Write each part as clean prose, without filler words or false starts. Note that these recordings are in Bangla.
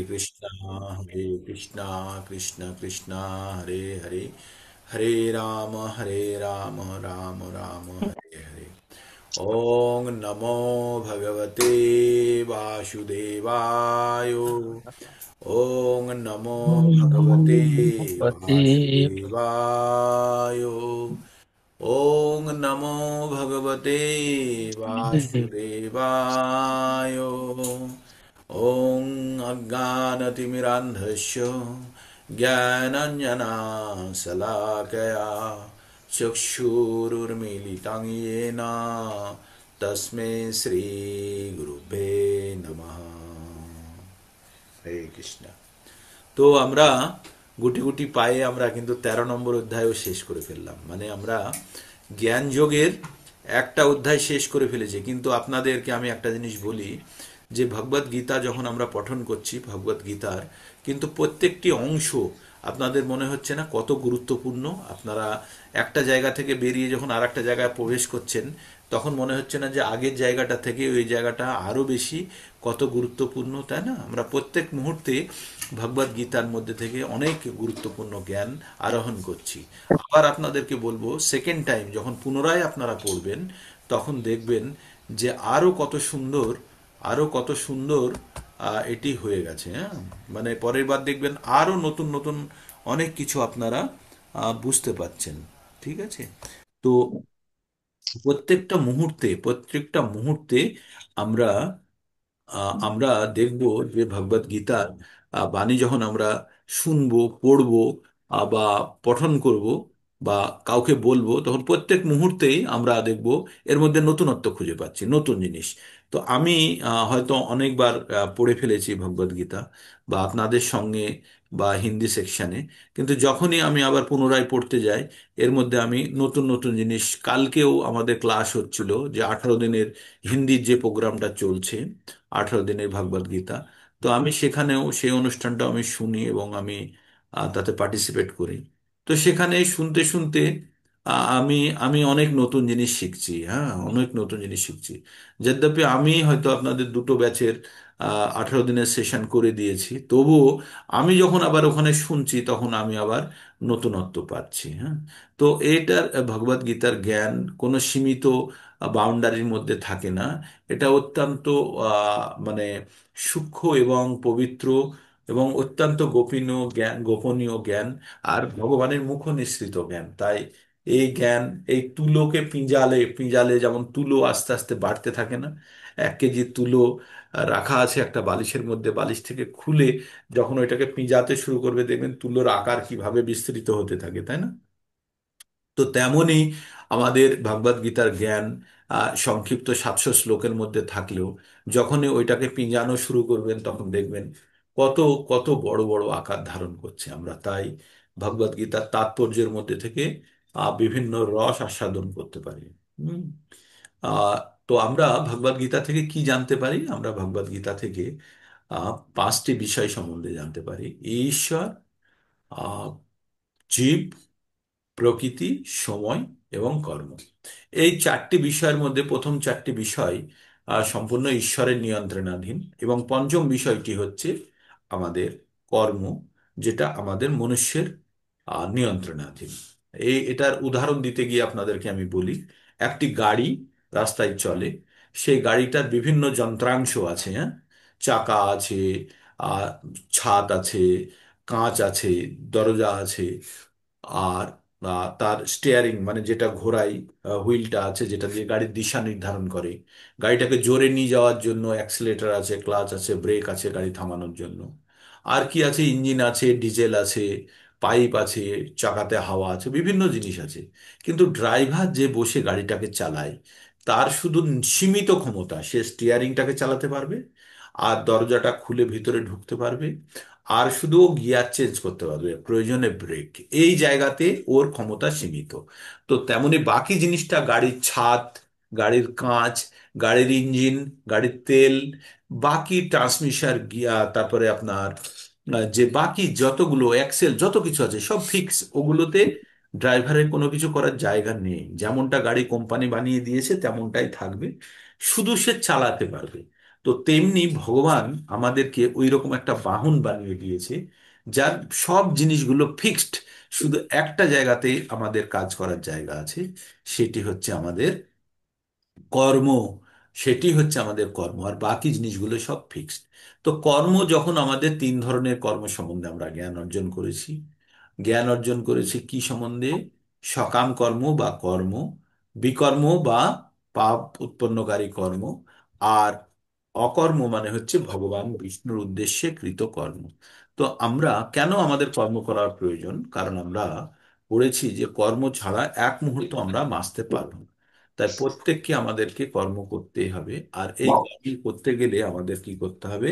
कृष्णा हरे कृष्णा कृष्ण कृष्णा हरे हरे हरे राम राम राम हरे हरे। ओम नमो भगवते वासुदेवाय। ओम नमो ओम नमो भगवते भगवते वासुदेवाय। ओम नमो भगवते वासुदेवाय। ओम अज्ञानतिमिरान्धस्य ज्ञानाञ्जनाशलाकया चक्षुरुर्मीलितं येन तस्मै श्रीगुरुभ्ये नमः। হরে কৃষ্ণ। তো আমরা গুটি গুটি পায়ে আমরা কিন্তু 13 নম্বর অধ্যায়ও শেষ করে ফেললাম, মানে আমরা জ্ঞান যোগের একটা অধ্যায় শেষ করে ফেলেছি। কিন্তু আপনাদেরকে আমি একটা জিনিস বলি, যে ভগবদ গীতা যখন আমরা পঠন করছি, ভগবদ গীতার কিন্তু প্রত্যেকটি অংশ আপনাদের মনে হচ্ছে না কত গুরুত্বপূর্ণ? আপনারা একটা জায়গা থেকে বেরিয়ে যখন আর একটা জায়গায় প্রবেশ করছেন, তখন মনে হচ্ছে না যে আগের জায়গাটা থেকে ওই জায়গাটা আরো বেশি কত গুরুত্বপূর্ণ, তাই না? আমরা প্রত্যেক মুহূর্তে ভগবদ গীতার মধ্যে থেকে অনেক গুরুত্বপূর্ণ জ্ঞান আরোহণ করছি। আবার আপনাদেরকে বলবো, সেকেন্ড টাইম যখন পুনরায় আপনারা পড়বেন, তখন দেখবেন যে আরো কত সুন্দর, আরো কত সুন্দর এটি হয়ে গেছে। হ্যাঁ, মানে পরের বার দেখবেন আরো নতুন নতুন অনেক কিছু আপনারা বুঝতে পাচ্ছেন। ঠিক আছে? তো প্রত্যেকটা মুহূর্তে আমরা আমরা দেখব যে ভগবদ গীতার বাণী যখন আমরা শুনবো, পড়বো, বা পঠন করব, বা কাউকে বলবো, তখন প্রত্যেক মুহূর্তেই আমরা দেখব এর মধ্যে নতুনত্ব খুঁজে পাচ্ছি, নতুন জিনিস। তো আমি হয়তো অনেকবার পড়ে ফেলেছি ভগবদ গীতা, বা আপনাদের সঙ্গে, বা হিন্দি সেকশনে। কিন্তু যখনই আমি আবার পুনরায় পড়তে যাই, এর মধ্যে আমি নতুন নতুন জিনিস, কালকেও আমাদের ক্লাস হচ্ছিল যে 18 দিনের হিন্দির যে প্রোগ্রামটা চলছে, 18 দিনের ভগবদ গীতা। তো আমি সেখানেও সেই অনুষ্ঠানটাও আমি শুনি এবং আমি তাতে পার্টিসিপেট করি। তো সেখানে শুনতে শুনতে আমি আমি অনেক নতুন জিনিস শিখছি। হ্যাঁ, অনেক নতুন জিনিস শিখছি। যদ্যপি আমি হয়তো আপনাদের দুটো ব্যাচের 18 দিনের সেশন করে দিয়েছি, তবুও আমি যখন আবার ওখানে শুনছি, তখন আমি আবার নতুনত্ব পাচ্ছি। হ্যাঁ, তো এটার ভগবদ গীতার জ্ঞান কোনো সীমিত বাউন্ডারির মধ্যে থাকে না। এটা অত্যন্ত মানে সূক্ষ্ম এবং পবিত্র, এবং অত্যন্ত গোপনীয় জ্ঞান, আর ভগবানের মুখ নিঃসৃত জ্ঞান। তাই এই জ্ঞান, এই তুলোকে পিঁজালে পিঁজালে যেমন তুলো আস্তে আস্তে বাড়তে থাকে না, 1 কেজি তুলো রাখা আছে একটা বালিশের মধ্যে, বালিশ থেকে খুলে যখন ওইটাকে পিঁজাতে শুরু করবে, দেখবেন তুলোর আকার কিভাবে বিস্তৃত হতে থাকে, তাই না? তো তেমনি আমাদের ভগবদ গীতার জ্ঞান সংক্ষিপ্ত 700 শ্লোকের মধ্যে থাকলেও যখনই ওইটাকে পিঁজানো শুরু করবেন, তখন দেখবেন কত কত বড় বড় আকার ধারণ করছে। আমরা তাই ভগবদ গীতার তাৎপর্যের মধ্যে থেকে বিভিন্ন রস আস্বাদন করতে পারি। হুম। আহ, তো আমরা ভগবদ গীতা থেকে কি জানতে পারি? আমরা ভগবদ গীতা থেকে 5টি বিষয় সম্বন্ধে জানতে পারি: ঈশ্বর, আহ, জীব, প্রকৃতি, সময় এবং কর্ম। এই 4টি বিষয়ের মধ্যে প্রথম 4টি বিষয় সম্পূর্ণ ঈশ্বরের নিয়ন্ত্রণাধীন, এবং পঞ্চম বিষয়টি হচ্ছে আমাদের কর্ম, যেটা আমাদের মনুষ্যের নিয়ন্ত্রণাধীন। এটার উদাহরণ দিতে গিয়ে আপনাদেরকে আমি বলি, একটি গাড়ি রাস্তায় চলে, সেই গাড়িটার বিভিন্ন যন্ত্রাংশ আছে। হ্যাঁ, চাকা আছে, আহ ছাদ আছে, কাঁচ আছে, দরজা আছে, আর তার স্টিয়ারিং মানে যেটা ঘোরাই, হুইলটা আছে, যেটা দিয়ে গাড়ির দিশা নির্ধারণ করে। গাড়িটাকে জোরে নিয়ে যাওয়ার জন্য অ্যাক্সিলেটর আছে, ক্লাচ আছে, ব্রেক আছে গাড়ি থামানোর জন্য। আর কি আছে? ইঞ্জিন আছে, ডিজেল আছে, পাইপ আছে, চাকাতে হাওয়া আছে, বিভিন্ন জিনিস আছে। কিন্তু ড্রাইভার যে বসে গাড়িটাকে চালায়, তার শুধু সীমিত ক্ষমতা, সে স্টিয়ারিংটাকে চালাতে পারবে, আর দরজাটা খুলে ভিতরে ঢুকতে পারবে, আর শুধু ও গিয়ার চেঞ্জ করতে পারবে, প্রয়োজনে ব্রেক। এই জায়গাতে ওর ক্ষমতা সীমিত। তো তেমনি বাকি জিনিসটা, গাড়ির ছাদ, গাড়ির কাঁচ, গাড়ির ইঞ্জিন, গাড়ির তেল, বাকি ট্রান্সমিশন, গিয়ার, তারপরে আপনার যে বাকি যতগুলো এক্সেল যত কিছু আছে, সব ফিক্স। ওগুলোতে ড্রাইভারের কোনো কিছু করার জায়গা নেই। যেমনটা গাড়ি কোম্পানি বানিয়ে দিয়েছে তেমনটাই থাকবে, শুধু সে চালাতে পারবে। তো তো তেমনি ভগবান আমাদেরকে ওই রকম একটা বাহন বানিয়ে দিয়েছে, যার সব জিনিসগুলো ফিক্সড। শুধু একটা জায়গাতে আমাদের কাজ করার জায়গা আছে, সেটি হচ্ছে আমাদের কর্ম। সেটি হচ্ছে আমাদের কর্ম, আর বাকি জিনিসগুলো সব ফিক্সড। তো কর্ম যখন আমাদের তিন ধরনের কর্ম সম্বন্ধে আমরা জ্ঞান অর্জন করেছি। জ্ঞান অর্জন করেছি কি সম্বন্ধে? সকাম কর্ম বা কর্ম, বিকর্ম বা পাপ উৎপন্নকারী কর্ম, আর অকর্ম মানে হচ্ছে ভগবান বিষ্ণুর উদ্দেশ্যে কৃত কর্ম। তো আমরা কেন আমাদের কর্ম করার প্রয়োজন? কারণ আমরা পড়েছি যে কর্ম ছাড়া এক মুহূর্ত আমরা বাঁচতে পারবো না। তাই প্রত্যেককে আমাদেরকে কর্ম করতেই হবে। আর এই কর্ম করতে গেলে আমাদের কি করতে হবে?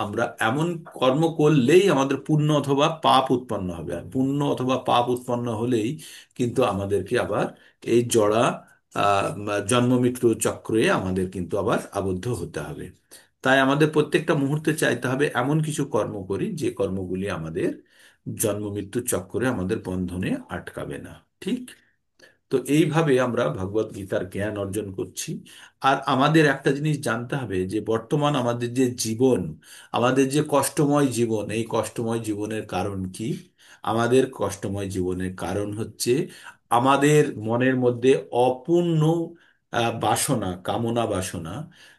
আমরা এমন কর্ম করলেই আমাদের পুণ্য অথবা পাপ উৎপন্ন হবে, আর পুণ্য অথবা পাপ উৎপন্ন হলেই কিন্তু আমাদেরকে আবার এই জড়া জন্ম মৃত্যু চক্রে আমাদের কিন্তু আবার আবদ্ধ হতে হবে। তাই আমাদের প্রত্যেকটা মুহূর্তে চাইতে হবে এমন কিছু কর্ম করি যে কর্মগুলি আমাদের জন্ম মৃত্যু চক্রে আমাদের বন্ধনে আটকাবে না। ঠিক। তো এইভাবে আমরা ভগবত গীতার জ্ঞান অর্জন করছি। আর আমাদের একটা জিনিস জানতে হবে যে বর্তমান আমাদের যে জীবন, আমাদের যে কষ্টময় জীবন, এই কষ্টময় জীবনের কারণ কি? আমাদের কষ্টময় জীবনের কারণ হচ্ছে আমাদের মনের মধ্যে অপূর্ণ বাসনা, কামনা বাসনা,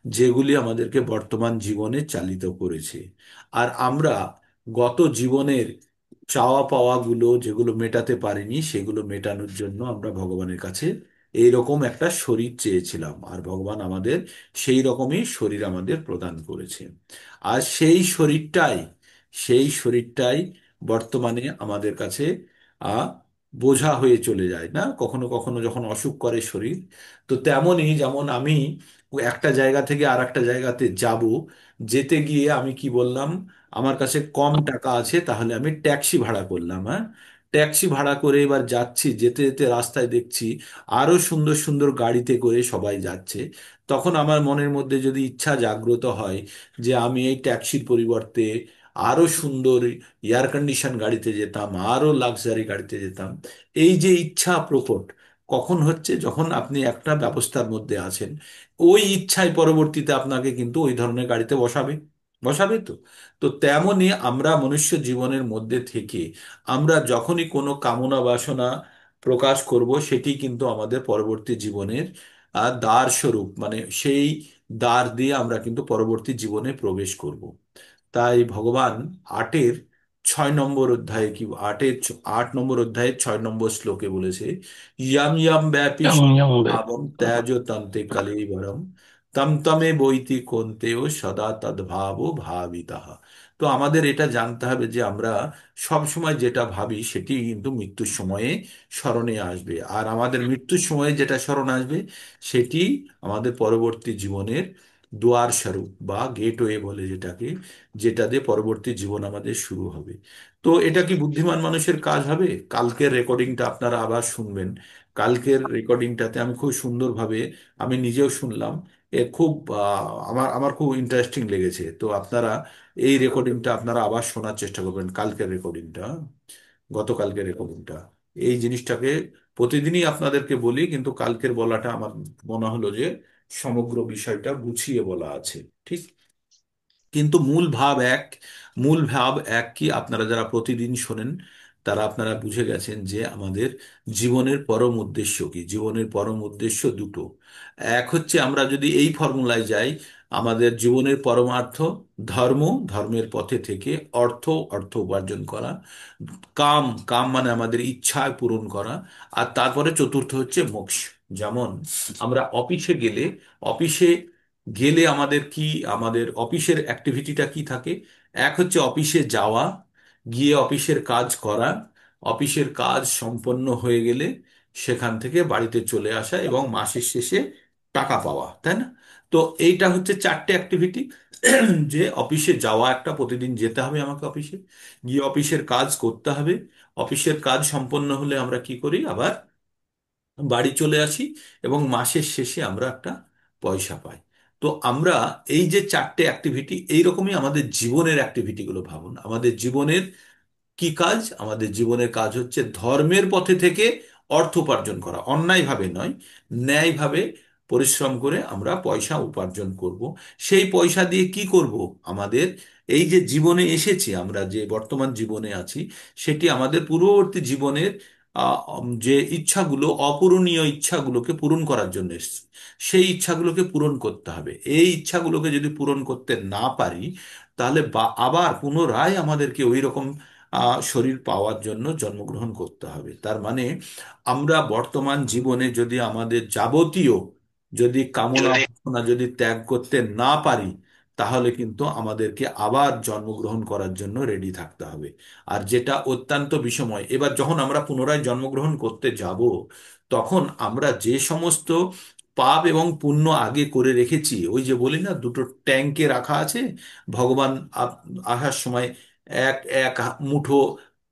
যেগুলি আমাদেরকে বর্তমান জীবনে চালিত করেছে। আর আমরা গত জীবনের চাওয়া পাওয়া গুলো যেগুলো মেটাতে পারিনি, সেগুলো মেটানোর জন্য আমরা ভগবানের কাছে এইরকম একটা শরীর চেয়েছিলাম, আর ভগবান আমাদের সেই রকমই শরীর আমাদের প্রদান করেছে। আর সেই শরীরটাই বর্তমানে আমাদের কাছে আ বোঝা হয়ে চলে যায় না, কখনো কখনো যখন অসুখ করে শরীর। তো তেমনই যেমন আমি একটা জায়গা থেকে আর একটা জায়গাতে যাব, যেতে গিয়ে আমি কি বললাম, আমার কাছে কম টাকা আছে, তাহলে আমি ট্যাক্সি ভাড়া করলাম। হ্যাঁ, ট্যাক্সি ভাড়া করে এবার যাচ্ছি, যেতে যেতে রাস্তায় দেখছি আরো সুন্দর সুন্দর গাড়িতে করে সবাই যাচ্ছে। তখন আমার মনের মধ্যে যদি ইচ্ছা জাগ্রত হয় যে আমি এই ট্যাক্সির পরিবর্তে আরো সুন্দর এয়ার কন্ডিশন গাড়িতে যেতাম, আরো লাক্সারি গাড়িতে যেতাম। এই যে ইচ্ছা প্রকট কখন হচ্ছে? যখন আপনি একটা ব্যবস্থার মধ্যে আছেন, ওই ইচ্ছায় পরবর্তীতে আপনাকে কিন্তু ওই ধরনের গাড়িতে বসাবে। বসাবে তো। তো তেমনি আমরা মনুষ্য জীবনের মধ্যে থেকে আমরা যখনই কোনো কামনা বাসনা প্রকাশ করব, সেটি কিন্তু আমাদের পরবর্তী জীবনের দ্বার স্বরূপ, মানে সেই দ্বার দিয়ে আমরা কিন্তু পরবর্তী জীবনে প্রবেশ করব। তাই ভগবান আটের 6 নম্বর অধ্যায়ে কি, 8 নম্বর অধ্যায়ের 6 নম্বর শ্লোকে বলেছে, ইয়াম ইয়াম ব্যাপী ভাবম ত্যাজ তন্তে কলেবরম তম তমে বৈতি কোন্তেও সদা তদ্ভাব ভাবিতাহ। তো আমাদের এটা জানতে হবে যে আমরা সব সময় যেটা ভাবি সেটি কিন্তু মৃত্যুর সময়ে স্মরণে আসবে, আর আমাদের মৃত্যুর সময়ে যেটা স্মরণ আসবে সেটি আমাদের পরবর্তী জীবনের দুয়ার স্বরূপ বা গেটওয়ে বলে যেটাকে, যেটা দিয়ে পরবর্তী জীবন আমাদের শুরু হবে। তো এটা কি বুদ্ধিমান মানুষের কাজ হবে? কালকের রেকর্ডিংটা আপনারা আবার শুনবেন। কালকের রেকর্ডিংটাতে আমি খুব সুন্দরভাবে, আমি নিজেও শুনলাম, খুব আমার আমার খুব ইন্টারেস্টিং লেগেছে। তো আপনারা এই রেকর্ডিংটা আপনারা আবার শোনার চেষ্টা করবেন, কালকের রেকর্ডিংটা, গতকালকের রেকর্ডিংটা। এই জিনিসটাকে প্রতিদিনই আপনাদেরকে বলি, কিন্তু কালকের বলাটা আমার মনে হলো যে সমগ্র বিষয়টা গুছিয়ে বলা আছে। ঠিক। কিন্তু মূল ভাব এক কি, আপনারা যারা প্রতিদিন শোনেন তারা আপনারা বুঝে গেছেন যে আমাদের জীবনের পরম উদ্দেশ্য কি। জীবনের পরম উদ্দেশ্য দুটো। এক হচ্ছে আমরা যদি এই ফর্মুলায় যাই, আমাদের জীবনের পরমার্থ ধর্ম, ধর্মের পথে থেকে অর্থ, অর্থ উপার্জন করা, কাম, কাম মানে আমাদের ইচ্ছা পূরণ করা, আর তারপরে চতুর্থ হচ্ছে মোক্ষ। যেমন আমরা অফিসে গেলে আমাদের কি, আমাদের অফিসের অ্যাক্টিভিটিটা কি থাকে? এক হচ্ছে অফিসে যাওয়া, গিয়ে অফিসের কাজ করা, অফিসের কাজ সম্পন্ন হয়ে গেলে সেখান থেকে বাড়িতে চলে আসা এবং মাসের শেষে টাকা পাওয়া, তাই না? তো এইটা হচ্ছে চারটে অ্যাক্টিভিটি। যে অফিসে যাওয়া, একটা প্রতিদিন যেতে হবে আমাকে অফিসে, গিয়ে অফিসের কাজ করতে হবে, অফিসের কাজ সম্পন্ন হলে আমরা কি করি, আবার বাড়ি চলে আসি এবং মাসের শেষে আমরা একটা পয়সা পাই। তো আমরা এই যে চারটে অ্যাক্টিভিটি, এইরকমই আমাদের জীবনের অ্যাক্টিভিটিগুলো ভাবুন। আমাদের জীবনের কি কাজ? আমাদের জীবনের কাজ হচ্ছে ধর্মের পথে থেকে অর্থ উপার্জন করা, অন্যায়ভাবে নয়, ন্যায়ভাবে পরিশ্রম করে আমরা পয়সা উপার্জন করব। সেই পয়সা দিয়ে কি করব? আমাদের এই যে জীবনে এসেছি, আমরা যে বর্তমান জীবনে আছি, সেটি আমাদের পূর্ববর্তী জীবনের যে ইচ্ছাগুলো, অপূরণীয় ইচ্ছাগুলোকে পূরণ করার জন্য এসেছি। সেই ইচ্ছাগুলোকে পূরণ করতে হবে। এই ইচ্ছাগুলোকে যদি পূরণ করতে না পারি, তাহলে আবার পুনরায় আমাদেরকে ওই রকম শরীর পাওয়ার জন্য জন্মগ্রহণ করতে হবে। তার মানে আমরা বর্তমান জীবনে যদি আমাদের যাবতীয় যদি কামনা বাসনা যদি ত্যাগ করতে না পারি, তাহলে কিন্তু আমাদেরকে আবার জন্মগ্রহণ করার জন্য রেডি থাকতে হবে। আর যেটা অত্যন্ত বিষময়, এবার যখন আমরা পুনরায় জন্মগ্রহণ করতে যাব, তখন আমরা যে সমস্ত পাপ এবং পুণ্য আগে করে রেখেছি, ওই যে বলি না, দুটো ট্যাঙ্কে রাখা আছে, ভগবান আসার সময় এক এক মুঠো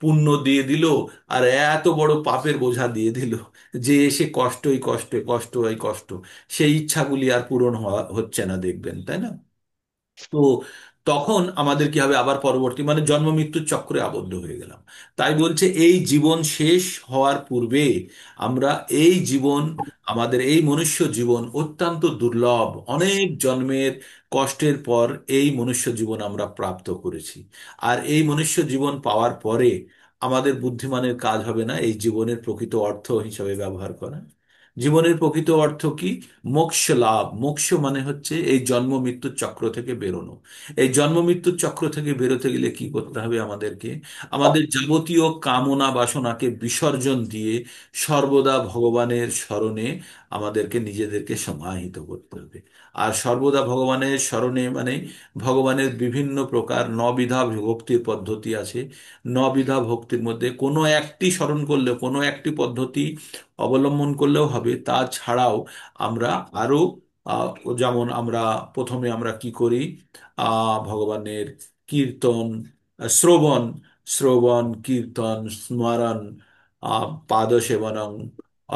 পুণ্য দিয়ে দিল, আর এত বড় পাপের বোঝা দিয়ে দিল, যে এসে কষ্টই কষ্ট, কষ্টই কষ্ট। সেই ইচ্ছাগুলি আর পূরণ হচ্ছে না, দেখবেন, তাই না? তো তখন আমাদের কি হবে? আবার পরবর্তী মানে জন্ম মৃত্যুর চক্রে আবদ্ধ হয়ে গেলাম। তাই বলছে এই জীবন শেষ হওয়ার পূর্বে আমরা এই জীবন, আমাদের এই মনুষ্য জীবন অত্যন্ত দুর্লভ, অনেক জন্মের কষ্টের পর এই মনুষ্য জীবন আমরা প্রাপ্ত করেছি। আর এই মনুষ্য জীবন পাওয়ার পরে আমাদের বুদ্ধিমানের কাজ হবে না এই জীবনের প্রকৃত অর্থ হিসাবে ব্যবহার করা। জীবনের প্রকৃত অর্থ কি? মোক্ষ লাভ। মোক্ষ মানে হচ্ছে এই জন্ম মৃত্যুর চক্র থেকে বেরোনো। এই জন্ম মৃত্যুর চক্র থেকে বেরোতে গেলে কি করতে হবে আমাদেরকে? আমাদের যাবতীয় কামনা বাসনাকে বিসর্জন দিয়ে সর্বদা ভগবানের স্মরণে আমাদেরকে নিজেদেরকে সমাহিত করতে হবে। আর সর্বদা ভগবানের স্মরণে মানে ভগবানের বিভিন্ন প্রকার নবিধা ভক্তির পদ্ধতি আছে। নবিধা ভক্তির মধ্যে কোনো একটি স্মরণ করলেও, কোনো একটি পদ্ধতি অবলম্বন করলেও হবে। তাছাড়াও আমরা আরো যেমন আমরা প্রথমে আমরা কি করি? ভগবানের কীর্তন, শ্রবণ, কীর্তন, স্মরণ, পাদ সেবনং,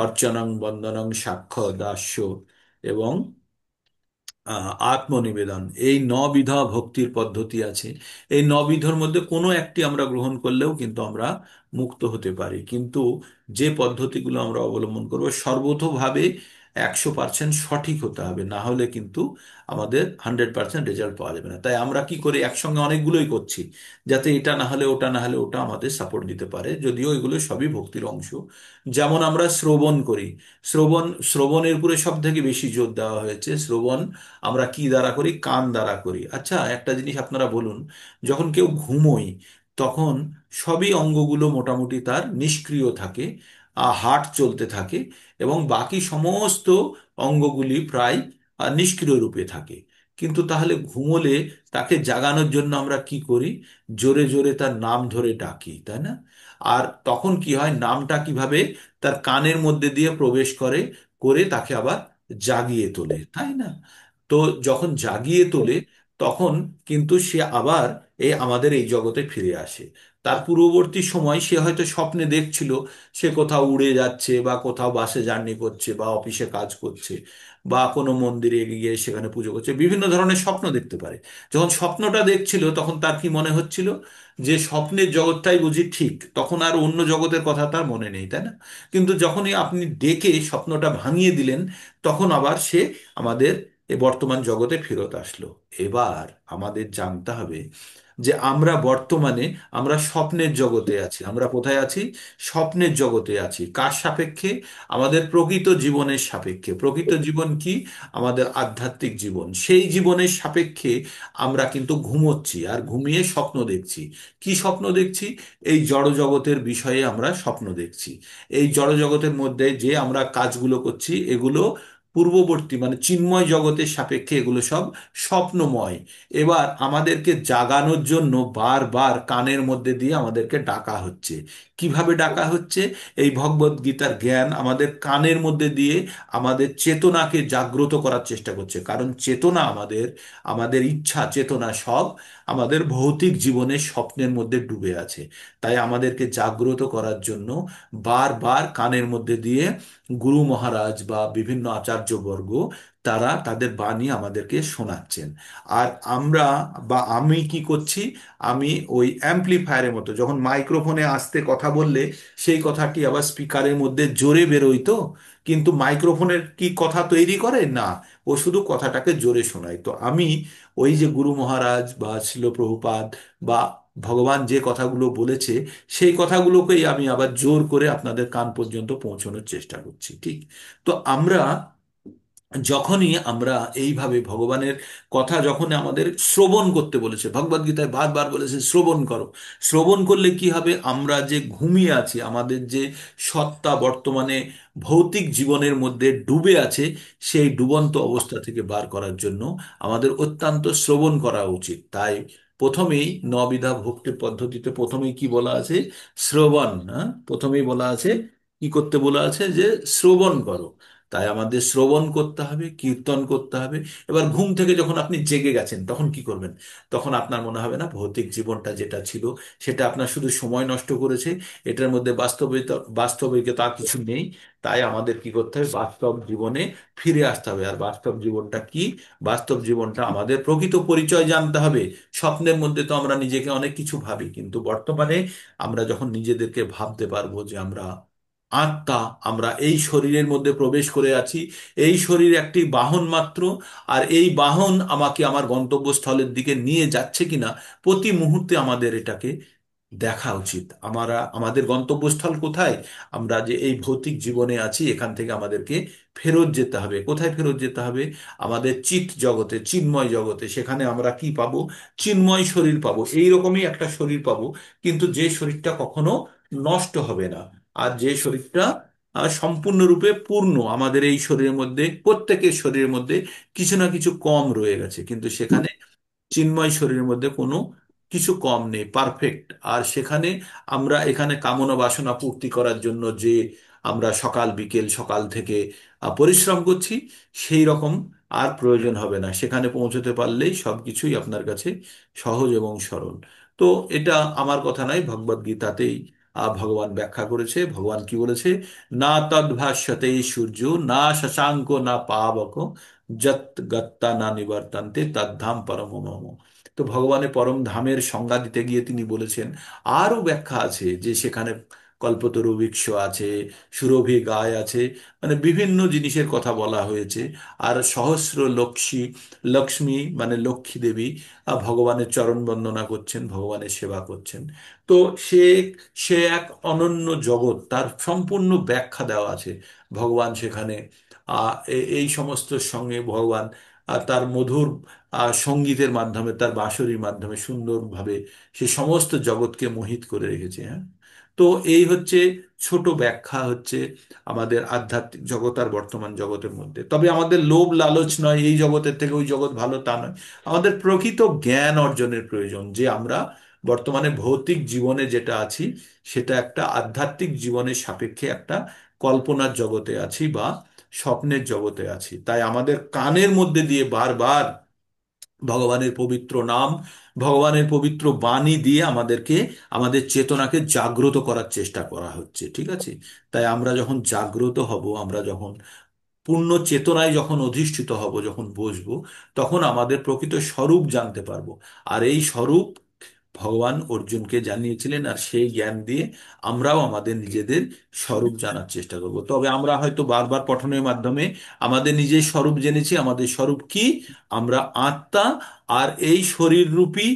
অর্চনং, বন্দনং, সাক্ষ্য দাস্য এবং আত্মনিবেদন, এই নবিধা ভক্তির পদ্ধতি আছে। এই নবিধর মধ্যে কোনো একটি আমরা গ্রহণ করলেও কিন্তু আমরা মুক্ত হতে পারি। কিন্তু যে পদ্ধতিগুলো আমরা অবলম্বন করব সর্বতোভাবে 100% সঠিক হতে হবে, না হলে কিন্তু আমাদের 100% রেজাল্ট পাওয়া যাবে না। তাই আমরা কি করি? একসঙ্গে অনেকগুলোই করছি, যাতে এটা না হলে ওটা, না হলে ওটা আমাদের সাপোর্ট দিতে পারে, যদিও এগুলো সবই ভক্তির অংশ। যেমন আমরা শ্রবণ করি। শ্রবণের উপরে সব থেকে বেশি জোর দেওয়া হয়েছে। শ্রবণ আমরা কি দ্বারা করি? কান দ্বারা করি। আচ্ছা, একটা জিনিস আপনারা বলুন, যখন কেউ ঘুমোয়, তখন সবই অঙ্গগুলো মোটামুটি তার নিষ্ক্রিয় থাকে, হার্ট চলতে থাকে, এবং বাকি সমস্ত অঙ্গগুলি প্রায় নিষ্ক্রিয় রূপে থাকে। কিন্তু তাহলে ঘুমোলে তাকে জাগানোর জন্য আমরা কি করি? জোরে জোরে তার নাম ধরে ডাকি, তাই না? আর তখন কি হয়? নামটা কিভাবে তার কানের মধ্যে দিয়ে প্রবেশ করে, করে তাকে আবার জাগিয়ে তোলে, তাই না? তো যখন জাগিয়ে তোলে, তখন কিন্তু সে আবার আমাদের এই জগতে ফিরে আসে। তার পূর্ববর্তী সময় সে হয়তো স্বপ্নে দেখছিল সে কোথাও উড়ে যাচ্ছে, বা কোথাও বাসে জার্নি করছে, বা অফিসে কাজ করছে, বা কোনো মন্দিরে গিয়ে সেখানে পুজো করছে, বিভিন্ন ধরনের স্বপ্ন দেখতে পারে। যখন স্বপ্নটা দেখছিল, তখন তার কি মনে হচ্ছিল? যে স্বপ্নের জগৎটাই বুঝি ঠিক, তখন আর অন্য জগতের কথা তার মনে নেই, তাই না? কিন্তু যখনই আপনি ডেকে স্বপ্নটা ভাঙিয়ে দিলেন, তখন আবার সে আমাদের এই বর্তমান জগতে ফেরত আসলো। এবার আমাদের জানতে হবে যে আমরা বর্তমানে আমরা স্বপ্নের জগতে আছি। আমরা কোথায় আছি? স্বপ্নের জগতে আছি। কার সাপেক্ষে? আমাদের প্রকৃত জীবনের সাপেক্ষে। প্রকৃত জীবন কি? আমাদের আধ্যাত্মিক জীবন। সেই জীবনের সাপেক্ষে আমরা কিন্তু ঘুমোচ্ছি, আর ঘুমিয়ে স্বপ্ন দেখছি। কি স্বপ্ন দেখছি? এই জড় জগতের বিষয়ে আমরা স্বপ্ন দেখছি। এই জড় জগতের মধ্যে যে আমরা কাজগুলো করছি, এগুলো পূর্ববর্তী মানে চিন্ময় জগতের সাপেক্ষে এগুলো সব স্বপ্নময়। এবার আমাদেরকে জাগানোর জন্য বারবার কানের মধ্যে দিয়ে আমাদেরকে ডাকা হচ্ছে। কিভাবে ডাকা হচ্ছে? এই ভগবত গীতার জ্ঞান আমাদের কানের মধ্যে দিয়ে আমাদের চেতনাকে জাগ্রত করার চেষ্টা করছে। কারণ চেতনা আমাদের, আমাদের ইচ্ছা চেতনা সব আমাদের ভৌতিক জীবনের স্বপ্নের মধ্যে ডুবে আছে। তাই আমাদেরকে জাগ্রত করার জন্য বারবার কানের মধ্যে দিয়ে গুরু মহারাজ বা বিভিন্ন আচার্যবর্গ তারা তাদের বাণী আমাদেরকে শোনাচ্ছেন। আর আমরা বা আমি কি করছি, আমি ওই অ্যাম্পলিফায়ারের মতো যখন মাইক্রোফোনে আসতে কথা বললে সেই কথাটি আবার স্পিকারের মধ্যে জোরে বেরোয় তো, কিন্তু মাইক্রোফোনের কি কথা তৈরি করে না, ও শুধু কথাটাকে জোরে শোনায়। তো আমি ওই যে গুরু মহারাজ বা শিল প্রভুপাদ বা ভগবান যে কথাগুলো বলেছে সেই কথাগুলোকেই আমি আবার জোর করে আপনাদের কান পর্যন্ত পৌঁছানোর চেষ্টা করছি, ঠিক? তো আমরা যখনই আমরা এইভাবে ভগবানের কথা যখন আমাদের শ্রবণ করতে বলেছে, ভগবদ গীতায় বারবার বলেছে শ্রবণ করো। শ্রবণ করলে কি হবে, আমরা যে ঘুমিয়ে আছি, আমাদের যে সত্তা বর্তমানে ভৌতিক জীবনের মধ্যে ডুবে আছে, সেই ডুবন্ত অবস্থা থেকে বার করার জন্য আমাদের অত্যন্ত শ্রবণ করা উচিত। তাই প্রথমেই নবিধা ভক্তি পদ্ধতিতে প্রথমেই কি বলা আছে, শ্রবণ। হ্যাঁ, প্রথমেই বলা আছে, কি করতে বলা আছে, যে শ্রবণ করো। তাই আমাদের শ্রবণ করতে হবে, কীর্তন করতে হবে। এবার ঘুম থেকে যখন আপনি জেগে গেছেন তখন কি করবেন? তখন আপনার মনে হবে না ভৌতিক জীবনটা যেটা ছিল সেটা আপনার শুধু সময় নষ্ট করেছে, এটার মধ্যে বাস্তবিকতা কিছু নেই। তাই আমাদের কি করতে হবে, বাস্তব জীবনে ফিরে আসতে হবে। আর বাস্তব জীবনটা কি? বাস্তব জীবনটা আমাদের প্রকৃত পরিচয় জানতে হবে। স্বপ্নের মধ্যে তো আমরা নিজেকে অনেক কিছু ভাবি, কিন্তু বর্তমানে আমরা যখন নিজেদেরকে ভাবতে পারবো যে আমরা আত্মা, আমরা এই শরীরের মধ্যে প্রবেশ করে আছি, এই শরীর একটি বাহন মাত্র, আর এই বাহন আমাকে আমার গন্তব্যস্থলের দিকে নিয়ে যাচ্ছে কিনা প্রতি মুহূর্তে আমাদের এটাকে দেখা উচিত। আমাদের গন্তব্যস্থল কোথায়? আমরা যে এই ভৌতিক জীবনে আছি, এখান থেকে আমাদেরকে ফেরত যেতে হবে। কোথায় ফেরত যেতে হবে? আমাদের চিৎ জগতে, চিন্ময় জগতে। সেখানে আমরা কি পাবো? চিন্ময় শরীর পাবো, এইরকমই একটা শরীর পাবো, কিন্তু যে শরীরটা কখনো নষ্ট হবে না, আর যে শরীরটা সম্পূর্ণরূপে পূর্ণ। আমাদের এই শরীরের মধ্যে, প্রত্যেকের শরীরের মধ্যে কিছু না কিছু কম রয়ে গেছে, কিন্তু সেখানে চিন্ময় শরীরের মধ্যে কোনো কিছু কম নেই, পারফেক্ট। আর সেখানে আমরা এখানে কামনা বাসনা পূর্তি করার জন্য যে আমরা সকাল বিকেল সকাল থেকে পরিশ্রম করছি, সেই রকম আর প্রয়োজন হবে না। সেখানে পৌঁছতে পারলেই সবকিছুই আপনার কাছে সহজ এবং সরল। তো এটা আমার কথা নয়, ভগবদ গীতাতেই ভগবান ব্যাখ্যা করেছে। ভগবান কি বলেছে, না তদ্ভাষ্যতে সূর্য, না শশাঙ্ক, না পাবক, যত গত্তা না নিবর্তান্তে তদ্ধাম পরম মম। তো ভগবানের পরম ধামের সংজ্ঞা দিতে গিয়ে তিনি বলেছেন, আরও ব্যাখ্যা আছে যে সেখানে কল্পতরু বৃক্ষ আছে, সুরভি গায় আছে, মানে বিভিন্ন জিনিসের কথা বলা হয়েছে। আর সহস্র লক্ষ্মী মানে লক্ষ্মী দেবী ভগবানের চরণ বন্দনা করছেন, ভগবানের সেবা করছেন। তো সে সে এক অনন্য জগৎ, তার সম্পূর্ণ ব্যাখ্যা দেওয়া আছে। ভগবান সেখানে এই সমস্ত সঙ্গে ভগবান তার মধুর সঙ্গীতের মাধ্যমে, তার বাঁশরীর মাধ্যমে সুন্দরভাবে সে সমস্ত জগৎকে মোহিত করে রেখেছে। হ্যাঁ, তো এই হচ্ছে ছোট ব্যাখ্যা হচ্ছে আমাদের আধ্যাত্মিক জগৎ আর বর্তমান জগতের মধ্যে। তবে আমাদের লোভ লালচ নয় এই জগতের থেকে ওই জগৎ ভালো, তা নয়। আমাদের প্রকৃত জ্ঞান অর্জনের প্রয়োজন, যে আমরা বর্তমানে ভৌতিক জীবনে যেটা আছি সেটা একটা আধ্যাত্মিক জীবনের সাপেক্ষে একটা কল্পনার জগতে আছি বা স্বপ্নের জগতে আছি। তাই আমাদের কানের মধ্যে দিয়ে বারবার ভগবানের পবিত্র নাম, ভগবানের পবিত্র বাণী দিয়ে আমাদেরকে, আমাদের চেতনাকে জাগ্রত করার চেষ্টা করা হচ্ছে, ঠিক আছে? তাই আমরা যখন জাগ্রত হব, আমরা যখন পূর্ণ চেতনায় যখন অধিষ্ঠিত হব, যখন বসবো, তখন আমাদের প্রকৃত স্বরূপ জানতে পারবো। আর এই স্বরূপ ভগবান অর্জুনকে জানিয়েছিলেন, আর সেই জ্ঞান দিয়ে আমরাও আমাদের নিজেদের স্বরূপ জানার চেষ্টা করব। তবে আমরা হয়তো বারবার পঠনের মাধ্যমে আমাদের নিজের স্বরূপ জেনেছি। আমাদের স্বরূপ কি? আমরা আত্মা, আর এই শরীররূপী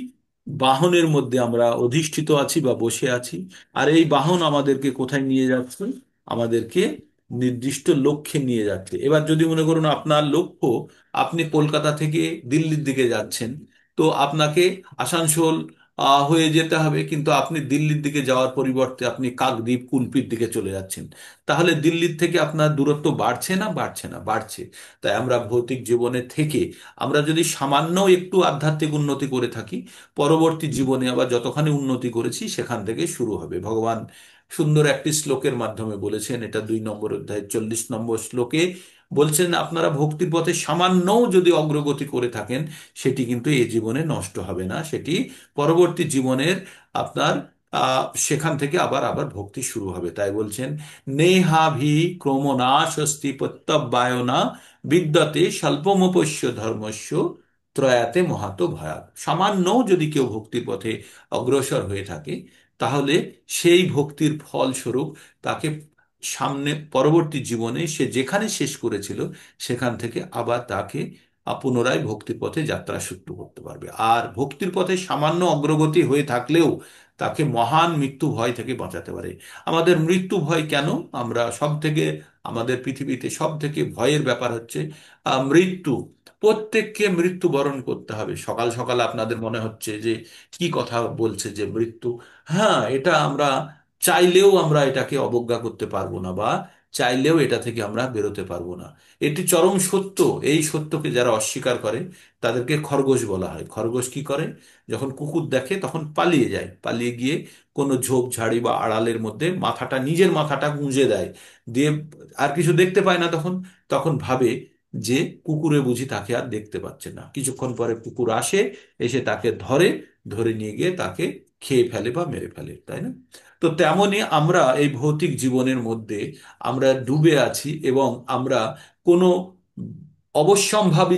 বাহনের মধ্যে আমরা অধিষ্ঠিত আছি বা বসে আছি। আর এই বাহন আমাদেরকে কোথায় নিয়ে যাচ্ছে? আমাদেরকে নির্দিষ্ট লক্ষ্যে নিয়ে যাচ্ছে। এবার যদি মনে করুন আপনার লক্ষ্য, আপনি কলকাতা থেকে দিল্লির দিকে যাচ্ছেন, তো আপনাকে আসানসোল হয়ে যেতে হবে, কিন্তু আপনি দিল্লির দিকে যাওয়ার পরিবর্তে আপনি কাকদ্বীপ কুলপির দিকে চলে যাচ্ছেন। তাহলে দিল্লির থেকে আপনার দূরত্ব বাড়ছে না বাড়ছে না? বাড়ছে। তাই আমরা ভৌতিক জীবনে থেকে আমরা যদি সামান্য একটু আধ্যাত্মিক উন্নতি করে থাকি, পরবর্তী জীবনে আবার যতখানি উন্নতি করেছি সেখান থেকে শুরু হবে। ভগবান সুন্দর একটি শ্লোকের মাধ্যমে বলেছেন, এটা 2 নম্বর অধ্যায় 40 নম্বর শ্লোকে বলছেন, আপনারা ভক্তির পথে সামান্যও যদি অগ্রগতি করে থাকেন, সেটি কিন্তু এই জীবনে নষ্ট হবে না, সেটি পরবর্তী জীবনের আপনার সেখান থেকে আবার আবার ভক্তি শুরু হবে। তাই বলছেন, নেহাভি ক্রমনাশস্তি প্রত্যব্যায়না বিদ্যতে স্বল্পমপস্য ধর্মস্য ত্রয়াতে মহাতো ভয়াৎ। সামান্য যদি কেউ ভক্তির পথে অগ্রসর হয়ে থাকে, তাহলে সেই ভক্তির ফলস্বরূপ তাকে সামনে পরবর্তী জীবনে সে যেখানে শেষ করেছিল সেখান থেকে আবার তাকে পুনরায় ভক্তির পথে যাত্রা শুরু করতে পারবে। আর ভক্তির পথে সামান্য অগ্রগতি হয়ে থাকলেও তাকে মহান মৃত্যু ভয় থেকে বাঁচাতে পারে। আমাদের মৃত্যু ভয় কেন? আমরা সব থেকে, আমাদের পৃথিবীতে সব থেকে ভয়ের ব্যাপার হচ্ছে মৃত্যু। প্রত্যেককে মৃত্যুবরণ করতে হবে। সকাল সকাল আপনাদের মনে হচ্ছে যে কি কথা বলছে যে মৃত্যু। হ্যাঁ, এটা আমরা চাইলেও আমরা এটাকে অবজ্ঞা করতে পারবো না, বা চাইলেও এটা থেকে আমরা বেরোতে পারবো না। এটি চরম সত্য। এই সত্যকে যারা অস্বীকার করে তাদেরকে খরগোশ বলা হয়। খরগোশ কি করে? যখন কুকুর দেখে তখন পালিয়ে যায়, পালিয়ে গিয়ে কোনো ঝোপঝাড়ি বা আড়ালের মধ্যে মাথাটা, নিজের মাথাটা গুঁজে দেয়, দিয়ে আর কিছু দেখতে পায় না। তখন তখন ভাবে যে কুকুরে বুঝি তাকে আর দেখতে পাচ্ছে না। কিছুক্ষণ পরে কুকুর আসে, এসে তাকে ধরে, ধরে নিয়ে গিয়ে তাকে খেয়ে ফেলে বা মেরে ফেলে, তাই না? তো তেমনি আমরা এই ভৌতিক জীবনের মধ্যে আমরা ডুবে আছি, এবং আমরা কোনো অবশ্যম্ভাবী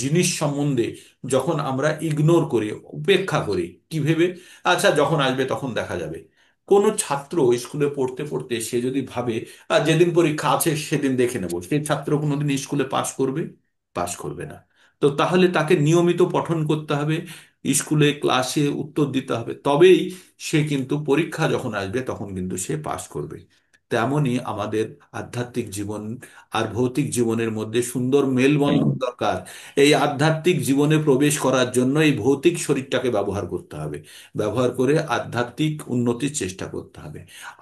জিনিস সম্বন্ধে যখন আমরা ইগনোর করি, উপেক্ষা করি, কি ভেবে, আচ্ছা যখন আসবে তখন দেখা যাবে। কোনো ছাত্র স্কুলে পড়তে পড়তে সে যদি ভাবে যেদিন পরীক্ষা আছে সেদিন দেখে নেবো, সেই ছাত্র কোনোদিন স্কুলে পাশ করবে? পাশ করবে না। তো তাহলে তাকে নিয়মিত পঠন করতে হবে, স্কুলে ক্লাসে উত্তর দিতে হবে, তবেই সে কিন্তু পরীক্ষা যখন আসবে তখন কিন্তু সে পাশ করবে। তেমনই আমাদের আধ্যাত্মিক জীবন আর ভৌতিক জীবনের মধ্যে সুন্দর মেলবন্ধন দরকার। এই আধ্যাত্মিক জীবনে প্রবেশ করার জন্য এই ভৌতিক শরীরটাকে ব্যবহার করতে হবে, ব্যবহার করে আধ্যাত্মিক উন্নতির চেষ্টা করতে হবে।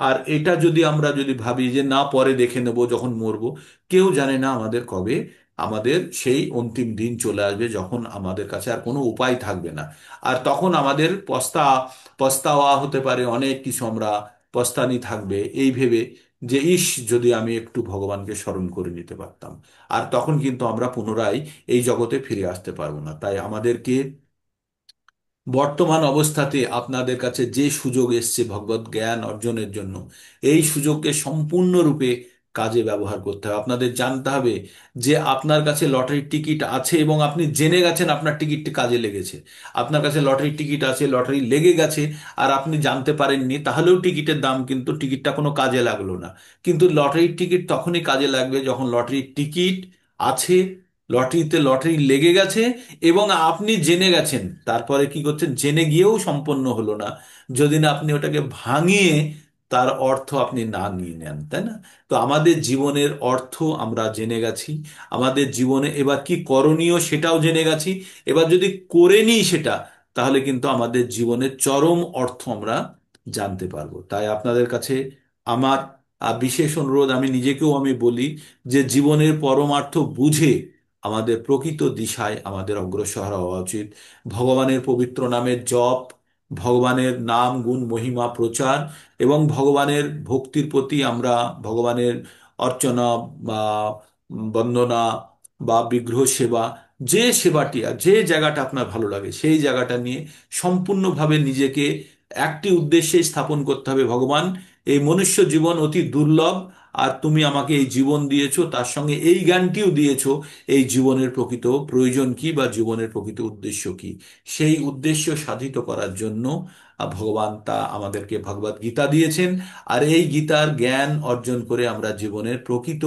আর এটা যদি আমরা যদি ভাবি যে না পরে দেখে নেব যখন মরবো, কেউ জানে না আমাদের কবে আমাদের সেই অন্তিম দিন চলে আসবে, যখন আমাদের কাছে আর কোনো উপায় থাকবে না। আর তখন আমাদের পস্তাওয়া হতে পারে, অনেক কিছু আমরা পস্তানি থাকবে এই ভেবে যে ইস, যদি আমি একটু ভগবানকে স্মরণ করে নিতে পারতাম। আর তখন কিন্তু আমরা পুনরায় এই জগতে ফিরে আসতে পারবো না। তাই আমাদেরকে বর্তমান অবস্থাতে আপনাদের কাছে যে সুযোগ এসছে ভগবত জ্ঞান অর্জনের জন্য, এই সুযোগকে সম্পূর্ণরূপে কাজে ব্যবহার করতে হবে। আপনাদের জানতে হবে যে আপনার কাছে লটারির টিকিট আছে এবং আপনি জেনে গেছেন আপনার টিকিটটি কাজে লেগেছে। আপনার কাছে লটারির টিকিট আছে, লটারি লেগে গেছে, আর আপনি জানতে পারেননি, তাহলেও টিকিটের দাম, কিন্তু টিকিটটা কোনো কাজে লাগলো না। কিন্তু লটারির টিকিট তখনই কাজে লাগবে যখন লটারির টিকিট আছে, লটারিতে লটারি লেগে গেছে, এবং আপনি জেনে গেছেন। তারপরে কি করছেন? জেনে গিয়েও সম্পন্ন হলো না যদি না আপনি ওটাকে ভাঙিয়ে তার অর্থ আপনি না নিয়ে নেন, তাই না? তো আমাদের জীবনের অর্থ আমরা জেনে গেছি, আমাদের জীবনে এবার কি করণীয় সেটাও জেনে গেছি। এবার যদি করে নিই সেটা, তাহলে কিন্তু আমাদের জীবনের চরম অর্থ আমরা জানতে পারবো। তাই আপনাদের কাছে আমার বিশেষ অনুরোধ, আমি নিজেকেও আমি বলি যে জীবনের পরমার্থ বুঝে আমাদের প্রকৃত দিশায় আমাদের অগ্রসর হওয়া উচিত। ভগবানের পবিত্র নামের জপ, ভগবানের নাম গুণ মহিমা প্রচার, এবং ভগবানের ভক্তির প্রতি আমরা ভগবানের অর্চনা বা বন্দনা বা বিগ্রহ সেবা, যে সেবাটি আর যে জায়গাটা আপনার ভালো লাগে সেই জায়গাটা নিয়ে সম্পূর্ণভাবে নিজেকে একটি উদ্দেশ্যে স্থাপন করতে হবে। ভগবান, এই মনুষ্য জীবন অতি দুর্লভ, আর তুমি আমাকে এই জীবন দিয়েছো, তার সঙ্গে এই জ্ঞানটিও দিয়েছো এই জীবনের প্রকৃত প্রয়োজন কি বা জীবনের প্রকৃত উদ্দেশ্য কি। সেই উদ্দেশ্য সাধিত করার জন্য ভগবান তা আমাদেরকে ভগবত গীতা দিয়েছেন। আর এই গীতার জ্ঞান অর্জন করে আমরা জীবনের প্রকৃত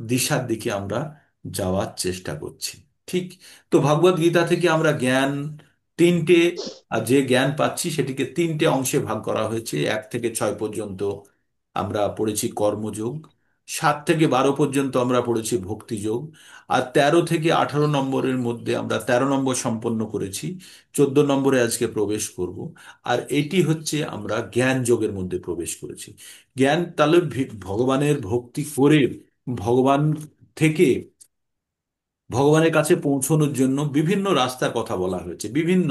দিশার দিকে আমরা যাওয়ার চেষ্টা করছি। ঠিক। তো ভগবত গীতা থেকে আমরা জ্ঞান তিনটে, যে জ্ঞান পাচ্ছি সেটিকে তিনটে অংশে ভাগ করা হয়েছে। 1 থেকে 6 পর্যন্ত আমরা পড়েছি কর্মযোগ, 7 থেকে 12 পর্যন্ত আমরা পড়েছি ভক্তিযোগ, আর 13 থেকে 18 নম্বরের মধ্যে আমরা 13 নম্বর সম্পন্ন করেছি, 14 নম্বরে আজকে প্রবেশ করব। আর এটি হচ্ছে আমরা জ্ঞান যোগের মধ্যে প্রবেশ করেছি। জ্ঞান তাহলে ভগবানের ভক্তি করে ভগবান থেকে ভগবানের কাছে পৌঁছানোর জন্য বিভিন্ন রাস্তার কথা বলা হয়েছে। বিভিন্ন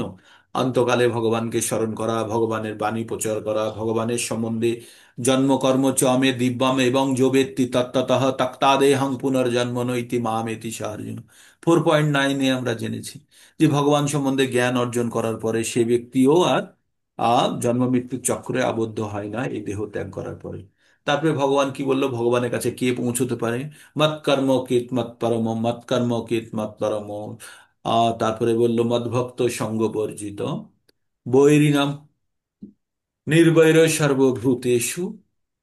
অন্তকালে ভগবানকে স্মরণ করা, ভগবানের বাণী প্রচার করা, ভগবানের সম্বন্ধে জন্ম কর্ম চ মে দিব্যম এবং যো বেত্তি তত্ত্বতঃ তক্তাদেহং পুনর্জন্ম নৈতি মামেতি সার্জুন। 4.9-এ আমরা জেনেছি যে ভগবান সম্বন্ধে জ্ঞান অর্জন করার পরে সে ব্যক্তিও আর জন্ম মৃত্যুর চক্রে আবদ্ধ হয় না এই দেহ ত্যাগ করার পরে। তারপরে ভগবান কি বললো, ভগবানের কাছে কে পৌঁছতে পারে? মৎ কর্ম কিত মৎ পরম, মৎ কর্ম কিত মৎ পরম। তারপরে বললো মদ্ভক্ত সঙ্গ বর্জিত, বৈরিণাম নির্বৈর সর্বভূতেষু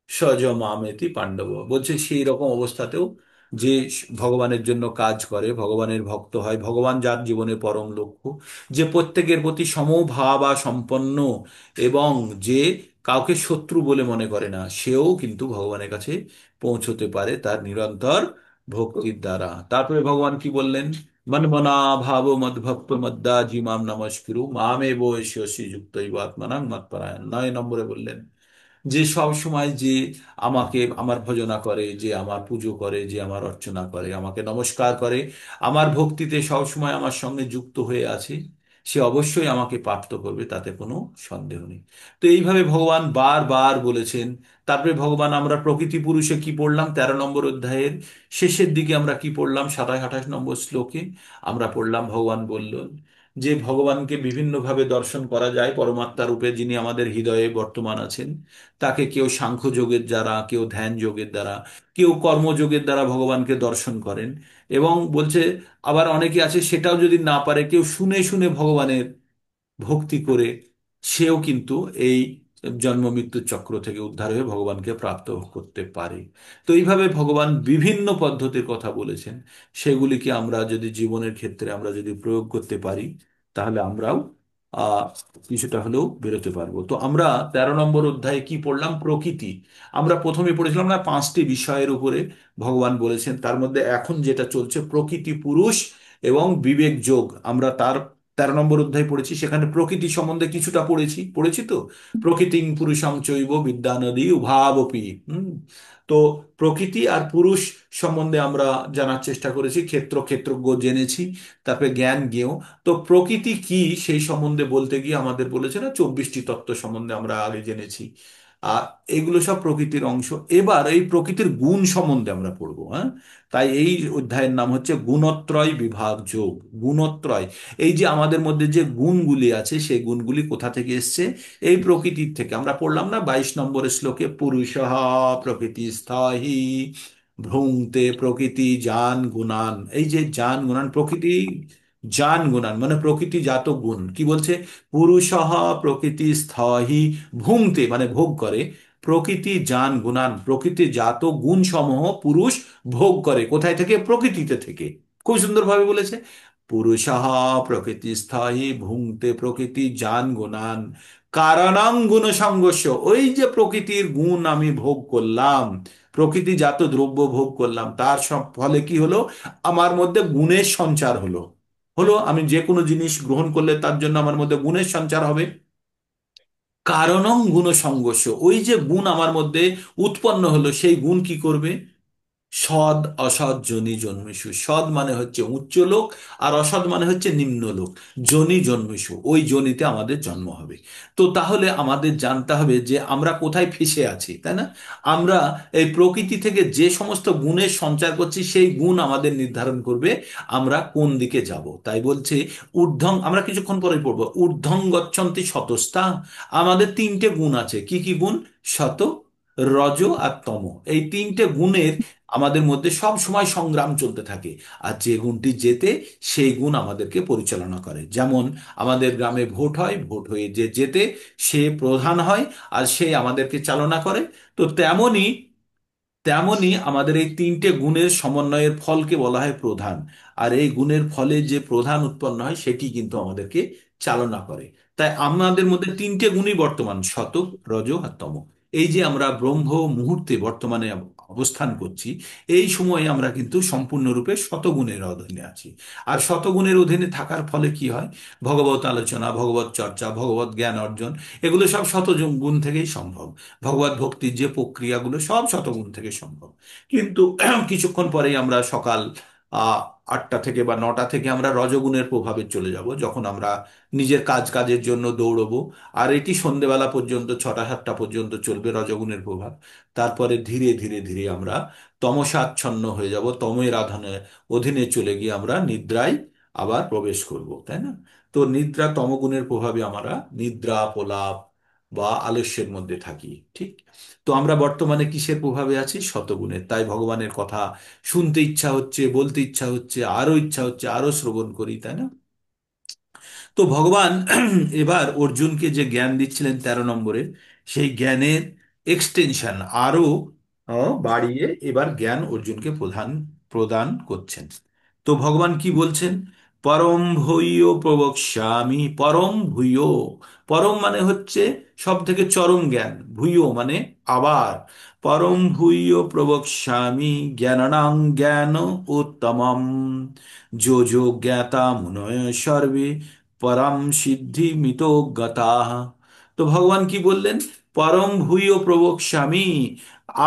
সজ মামেতি পাণ্ডব। বলছে সেই রকম অবস্থাতেও যে ভগবানের জন্য কাজ করে, ভগবানের ভক্ত হয়, ভগবান যার জীবনে পরম লক্ষ্য, যে প্রত্যেকের প্রতি সমভাবা সম্পন্ন এবং যে কাউকে শত্রু বলে মনে করে না, সেও কিন্তু ভগবানের কাছে পৌঁছতে পারে তার নিরন্তর ভক্তির দ্বারা। তারপরে ভগবান কি বললেন? মন্মনা ভাব মদ্ভক্ত মদ্দাজি মাম নমস্কুরু মামে বৈশ্যসি যুক্ত আত্মানাং মৎপরায়ণ। 9 নম্বরে বললেন যে সব সময় যে আমাকে আমার ভজনা করে, যে আমার পুজো করে, যে আমার অর্চনা করে, আমাকে নমস্কার করে, আমার ভক্তিতে সব সময় আমার সঙ্গে যুক্ত হয়ে আছে, সে অবশ্যই আমাকে প্রাপ্ত করবে, তাতে কোনো সন্দেহ নেই। তো এইভাবে ভগবান বারবার বলেছেন। তারপরে ভগবান, আমরা প্রকৃতি পুরুষে কি পড়লাম 13 নম্বর অধ্যায়ের শেষের দিকে আমরা কি পড়লাম? 27-28 নম্বর শ্লোকে আমরা পড়লাম, ভগবান বললেন যে ভগবানকে বিভিন্নভাবে দর্শন করা যায় পরমাত্মা রূপে, যিনি আমাদের হৃদয়ে বর্তমান আছেন। তাকে কেউ সাংখ্য যোগের দ্বারা, কেউ ধ্যান যোগের দ্বারা, কেউ কর্মযোগের দ্বারা ভগবানকে দর্শন করেন। এবং বলছে আবার অনেকে আছে সেটাও যদি না পারে, কেউ শুনে শুনে ভগবানের ভক্তি করে সেও কিন্তু এই জন্ম মৃত্যুর চক্র থেকে উদ্ধার হয়ে ভগবানকে প্রাপ্ত করতে পারে। তো এইভাবে ভগবান বিভিন্ন পদ্ধতির কথা বলেছেন। সেগুলিকে আমরা যদি জীবনের ক্ষেত্রে আমরা যদি প্রয়োগ করতে পারি, তাহলে আমরাও আহ কিছুটা হলেও বেরোতে পারবো। তো আমরা 13 নম্বর অধ্যায়ে কি পড়লাম? প্রকৃতি। আমরা প্রথমে পড়েছিলাম না 5টি বিষয়ের উপরে ভগবান বলেছেন, তার মধ্যে এখন যেটা চলছে প্রকৃতি পুরুষ এবং বিবেক যোগ। আমরা তার 13 নম্বর অধ্যায় পড়েছি, সেখানে প্রকৃতি সম্বন্ধে কিছুটা পড়েছি পড়েছি তো প্রকৃতিং পুরুষং চৈব বিদ্যানদী উভাবপি। তো প্রকৃতি আর পুরুষ সম্বন্ধে আমরা জানার চেষ্টা করেছি, ক্ষেত্র ক্ষেত্রজ্ঞ জেনেছি, তারপরে জ্ঞান জ্ঞেয়। তো প্রকৃতি কি সেই সম্বন্ধে বলতে গিয়ে আমাদের বলেছে না 24টি তত্ত্ব সম্বন্ধে আমরা আগে জেনেছি। আর এগুলো সব প্রকৃতির অংশ। এবার এই প্রকৃতির গুণ সম্বন্ধে আমরা পড়বো, হ্যাঁ। তাই এই অধ্যায়ের নাম হচ্ছে গুণত্রয় বিভাগ যোগ। গুণত্রয়, এই যে আমাদের মধ্যে যে গুণগুলি আছে সেই গুণগুলি কোথা থেকে এসছে? এই প্রকৃতির থেকে। আমরা পড়লাম না 22 নম্বরের শ্লোকে, পুরুষঃ প্রকৃতি স্থাহি ভ্রুংতে প্রকৃতি জান গুণান। এই যে জান গুণান, প্রকৃতি জান গুণান মানে প্রকৃতি জাত গুণ। কি বলছে? পুরুষঃ প্রকৃতি স্থহি ভুংতে মানে ভোগ করে, প্রকৃতি জান গুণান প্রকৃতি জাত গুণ সমূহ পুরুষ ভোগ করে। কোথায় থেকে? প্রকৃতিতে থেকে। খুব সুন্দরভাবে বলেছে, পুরুষঃ প্রকৃতিস্থহি ভুংতে প্রকৃতি জান গুণান কারণং গুণ সংগস্য। ওই যে প্রকৃতির গুণ আমি ভোগ করলাম, প্রকৃতিজাত দ্রব্য ভোগ করলাম, তার সব ফলে কি হলো? আমার মধ্যে গুণের সঞ্চার হলো। আমি যে কোনো জিনিস গ্রহণ করলে তার জন্য আমার মধ্যে গুণের সঞ্চার হবে। কারণং গুণ সংগস্য, ওই যে গুণ আমার মধ্যে উৎপন্ন হলো, সেই গুণ কি করবে? সৎ অসৎ যোনি জন্মিষু। সৎ মানে হচ্ছে উচ্চ লোক, আর অসৎ মানে হচ্ছে নিম্ন লোক। যোনি জন্মিষু, ওই যোনিতে আমাদের জন্ম হবে। তো তাহলে আমাদের জানতে হবে যে আমরা কোথায় ফেঁসে আছি, তাই না? আমরা এই প্রকৃতি থেকে যে সমস্ত গুণের সঞ্চার করছি, সেই গুণ আমাদের নির্ধারণ করবে আমরা কোন দিকে যাব। তাই বলছে ঊর্ধ্বং, আমরা কিছুক্ষণ পরে পড়বো, ঊর্ধ্বং গচ্ছন্তি শতস্তা। আমাদের 3টে গুণ আছে। কি কি গুণ? সত, রজ আর তম। এই 3টে গুণের আমাদের মধ্যে সব সময় সংগ্রাম চলতে থাকে। আর যে গুণটি জেতে, সেই গুণ আমাদেরকে পরিচালনা করে। যেমন আমাদের গ্রামে ভোট হয়, ভোট হয়ে যে জেতে সে প্রধান হয়, আর সে আমাদেরকে চালনা করে। তো তেমনি তেমনি আমাদের এই 3টে গুণের সমন্বয়ের ফলকে বলা হয় প্রধান। আর এই গুণের ফলে যে প্রধান উৎপন্ন হয় সেটি কিন্তু আমাদেরকে চালনা করে। তাই আমাদের মধ্যে 3টে গুণই বর্তমান, সত, রজ আর তম। এই যে আমরা ব্রহ্ম মুহূর্তে বর্তমানে অবস্থান করছি, এই সময়ে আমরা কিন্তু সম্পূর্ণরূপে শতগুণের অধীনে আছি। আর শতগুণের অধীনে থাকার ফলে কি হয়? ভগবত আলোচনা, ভগবত চর্চা, ভগবত জ্ঞান অর্জন, এগুলো সব গুণ থেকেই সম্ভব। ভগবত ভক্তির যে প্রক্রিয়াগুলো সব শতগুণ থেকে সম্ভব। কিন্তু কিছুক্ষণ পরেই আমরা সকাল আহ 8টা থেকে বা 9টা থেকে আমরা রজগুণের প্রভাবে চলে যাব, যখন আমরা নিজের কাজের জন্য দৌড়বো। আর এটি সন্ধেবেলা পর্যন্ত 6টা 7টা পর্যন্ত চলবে রজগুণের প্রভাব। তারপরে ধীরে ধীরে ধীরে আমরা তমসাচ্ছন্ন হয়ে যাব, তমের অধীনে চলে গিয়ে আমরা নিদ্রায় আবার প্রবেশ করব, তাই না? তো নিদ্রা তমগুণের প্রভাবে আমরা নিদ্রা, প্রলাপ বা আলস্যের মধ্যে থাকি, ঠিক? তো আমরা বর্তমানে কিসের প্রভাবে আছি? শতগুণের। তাই ভগবানের কথা শুনতে ইচ্ছা হচ্ছে, বলতে ইচ্ছা হচ্ছে, আরো ইচ্ছা হচ্ছে, আরো শ্রবণ করি, তাই না? তো ভগবান এবার অর্জুনকে যে জ্ঞান দিচ্ছিলেন 13 নম্বরে, সেই জ্ঞানের এক্সটেনশন আরো বাড়িয়ে এবার জ্ঞান অর্জুনকে প্রধান প্রদান করছেন। তো ভগবান কি বলছেন? পরম ভূয় প্রবক্ষ্যামি, পরম ভূয়। পরম মানে হচ্ছে সব থেকে চরম জ্ঞান, ভূয় মানে আবার। পরম ভূয় প্রবক্ষ্যামি জ্ঞানানাং জ্ঞান উত্তমম, যো যো জ্ঞাতা মুনয় সর্বে পরম সিদ্ধি মিতো গতাহ। তো ভগবান কি বললেন? পরম ভূয় প্রবক্ষ্যামি,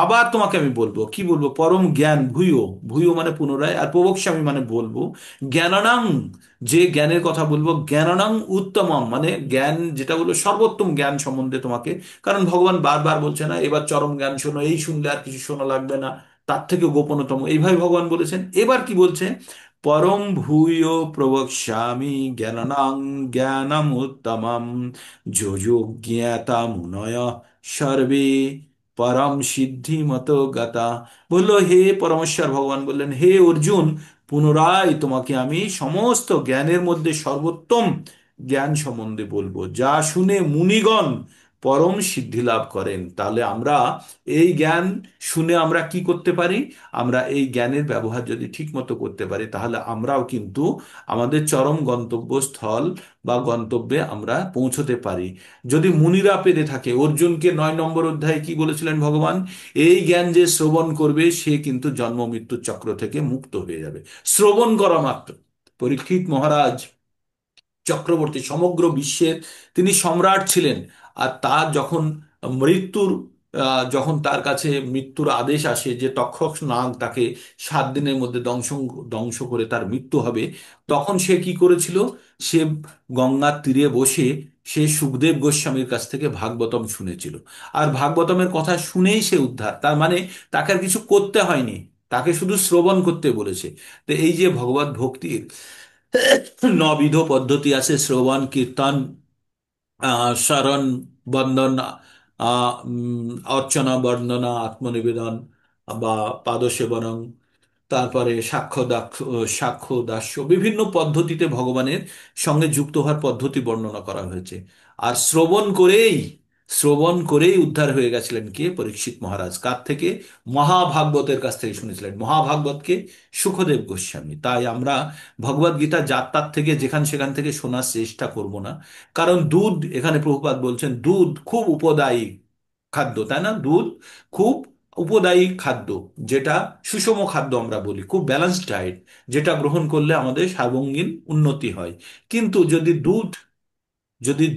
আবার তোমাকে আমি বলবো। কি বলবো? পরম জ্ঞান ভূয়, ভূয় মানে পুনরায়, আর প্রবক্ষ্যামি মানে বলবো। জ্ঞানানাং, যে জ্ঞানের কথা বলবো, জ্ঞানানাং উত্তমম মানে জ্ঞান যেটা বলবো সর্বোত্তম জ্ঞান সম্বন্ধে তোমাকে। কারণ ভগবান বারবার বলছে না এবার চরম জ্ঞান শোনো, এই শুনলে আর কিছু শোনা লাগবে না, তার থেকে গোপনতম, এইভাবে ভগবান বলেছেন। এবার কি বলছে? পরম ভূয় প্রবক্ষ্যামি জ্ঞানানাং জ্ঞানমুত্তমম, যো যো জ্ঞাতা মুনয় সর্বে পরম সিদ্ধি মত গাতা। বললো হে পরমেশ্বর, ভগবান বললেন হে অর্জুন, পুনরায় তোমাকে আমি সমস্ত জ্ঞানের মধ্যে সর্বোত্তম জ্ঞান সম্বন্ধে বলবো, যা শুনে মুনিগণ পরম সিদ্ধি লাভ করেন। তাহলে আমরা এই জ্ঞান শুনে আমরা কি করতে পারি? আমরা এই জ্ঞানের ব্যবহার যদি ঠিক মতো করতে পারি, তাহলে আমরাও কিন্তু আমাদের চরম গন্তব্যস্থল বা গন্তব্যে আমরা পৌঁছতে পারি। যদি মুনিরা পেরে থাকে, অর্জুনকে 9 নম্বর অধ্যায়ে কি বলেছিলেন ভগবান? এই জ্ঞান যে শ্রবণ করবে সে কিন্তু জন্ম মৃত্যুর চক্র থেকে মুক্ত হয়ে যাবে, শ্রবণ করা মাত্র। পরীক্ষিত মহারাজ চক্রবর্তী, সমগ্র বিশ্বের তিনি সম্রাট ছিলেন। আর তার যখন মৃত্যুর যখন তার কাছে মৃত্যুর আদেশ আসে যে তক্ষক নাগ তাকে 7 দিনের মধ্যে ধ্বংস ধ্বংস করে তার মৃত্যু হবে, তখন সে কি করেছিল? সে গঙ্গার তীরে বসে সে সুখদেব গোস্বামীর কাছ থেকে ভাগবতম শুনেছিল। আর ভাগবতমের কথা শুনেই সে উদ্ধার। তার মানে তাকে আর কিছু করতে হয়নি, তাকে শুধু শ্রবণ করতে বলেছে। তো এই যে ভগবত ভক্তির নবিধ পদ্ধতি আছে, শ্রবণ, কীর্তন, শরণ, বন্দন, অর্চনা, বন্দনা, আত্মনিবেদন বা পাদসেবনম, তারপরে সাক্ষ্য দাস্য, বিভিন্ন পদ্ধতিতে ভগবানের সঙ্গে যুক্ত হওয়ার পদ্ধতি বর্ণনা করা হয়েছে। আর শ্রবণ করেই উদ্ধার হয়ে গেছিলেন কে? পরীক্ষিত মহারাজ। কার থেকে? মহাভাগবতের কাছ থেকে শুনেছিলেন। মহাভাগবতকে সুখদেব গোস্বামী। তাই আমরা ভগবদ গীতা যার তার থেকে যেখান সেখান থেকে শোনার চেষ্টা করব না। কারণ দুধ, এখানে প্রভুপাদ বলছেন দুধ খুব উপদায়ী খাদ্য, তাই না? দুধ খুব উপদায়ী খাদ্য, যেটা সুষম খাদ্য আমরা বলি, খুব ব্যালেন্সড ডায়েট, যেটা গ্রহণ করলে আমাদের সার্বাঙ্গীন উন্নতি হয়। কিন্তু যদি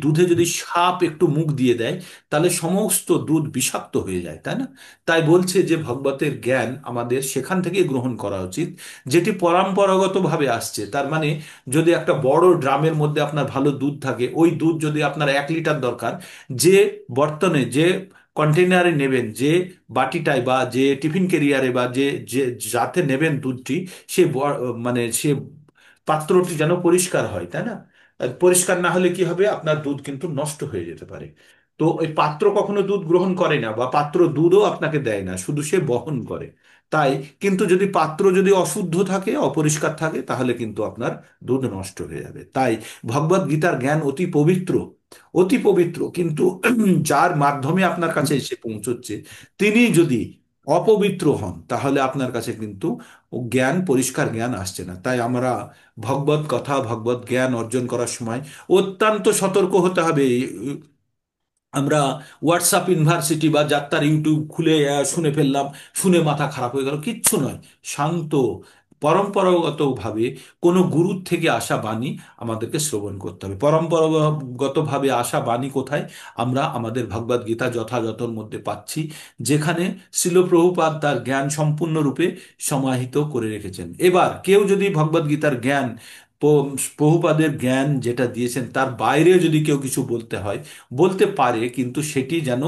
দুধে যদি সাপ একটু মুখ দিয়ে দেয়, তাহলে সমস্ত দুধ বিষাক্ত হয়ে যায়, তাই না? তাই বলছে যে ভগবতের জ্ঞান আমাদের সেখান থেকে গ্রহণ করা উচিত যেটি পরম্পরাগতভাবে আসছে। তার মানে যদি একটা বড় ড্রামের মধ্যে আপনার ভালো দুধ থাকে, ওই দুধ যদি আপনার 1 লিটার দরকার, যে বর্তনে, যে কন্টেনারে নেবেন, যে বাটিটায় বা যে টিফিন ক্যারিয়ারে বা যে যে যাতে নেবেন দুধটি, মানে সে পাত্রটি যেন পরিষ্কার হয়, তাই না? আর পরিষ্কার না হলে কি হবে? আপনার দুধ কিন্তু নষ্ট হয়ে যেতে পারে। তো ওই পাত্র কখনো দুধ গ্রহণ করে না, বা পাত্র দুধও আপনাকে দেয় না, শুধু সে বহন করে। তাই কিন্তু যদি পাত্র যদি অশুদ্ধ থাকে, অপরিষ্কার থাকে, তাহলে কিন্তু আপনার দুধ নষ্ট হয়ে যাবে। তাই ভগবদ গীতার জ্ঞান অতি পবিত্র, অতি পবিত্র, কিন্তু যার মাধ্যমে আপনার কাছে এসে পৌঁছচ্ছে তিনি যদি অপবিত্র হন, তাহলে আপনার কাছে কিন্তু জ্ঞান, পরিষ্কার জ্ঞান আসছে না। তাই আমরা ভগবত কথা, ভগবত জ্ঞান অর্জন করার সময় অত্যন্ত সতর্ক হতে হবে। আমরা হোয়াটসঅ্যাপ ইউনিভার্সিটি বা যাত্রার ইউটিউব খুলে শুনে ফেললাম, শুনে মাথা খারাপ হয়ে গেল, কিচ্ছু নয়। শান্ত, পরম্পরাগতভাবে কোনো গুরুর থেকে আসা বাণী আমাদেরকে শ্রবণ করতে হবে। পরম্পরাগতভাবে আসা বাণী কোথায়? আমরা আমাদের ভগবদ গীতা যথাযথর মধ্যে পাচ্ছি, যেখানে শিল প্রভুপাদ তার জ্ঞান সম্পূর্ণরূপে সমাহিত করে রেখেছেন। এবার কেউ যদি ভগবদ গীতার জ্ঞান, প্রভুপাদের জ্ঞান যেটা দিয়েছেন তার বাইরে যদি কেউ কিছু বলতে হয়, বলতে পারে, কিন্তু সেটি যেন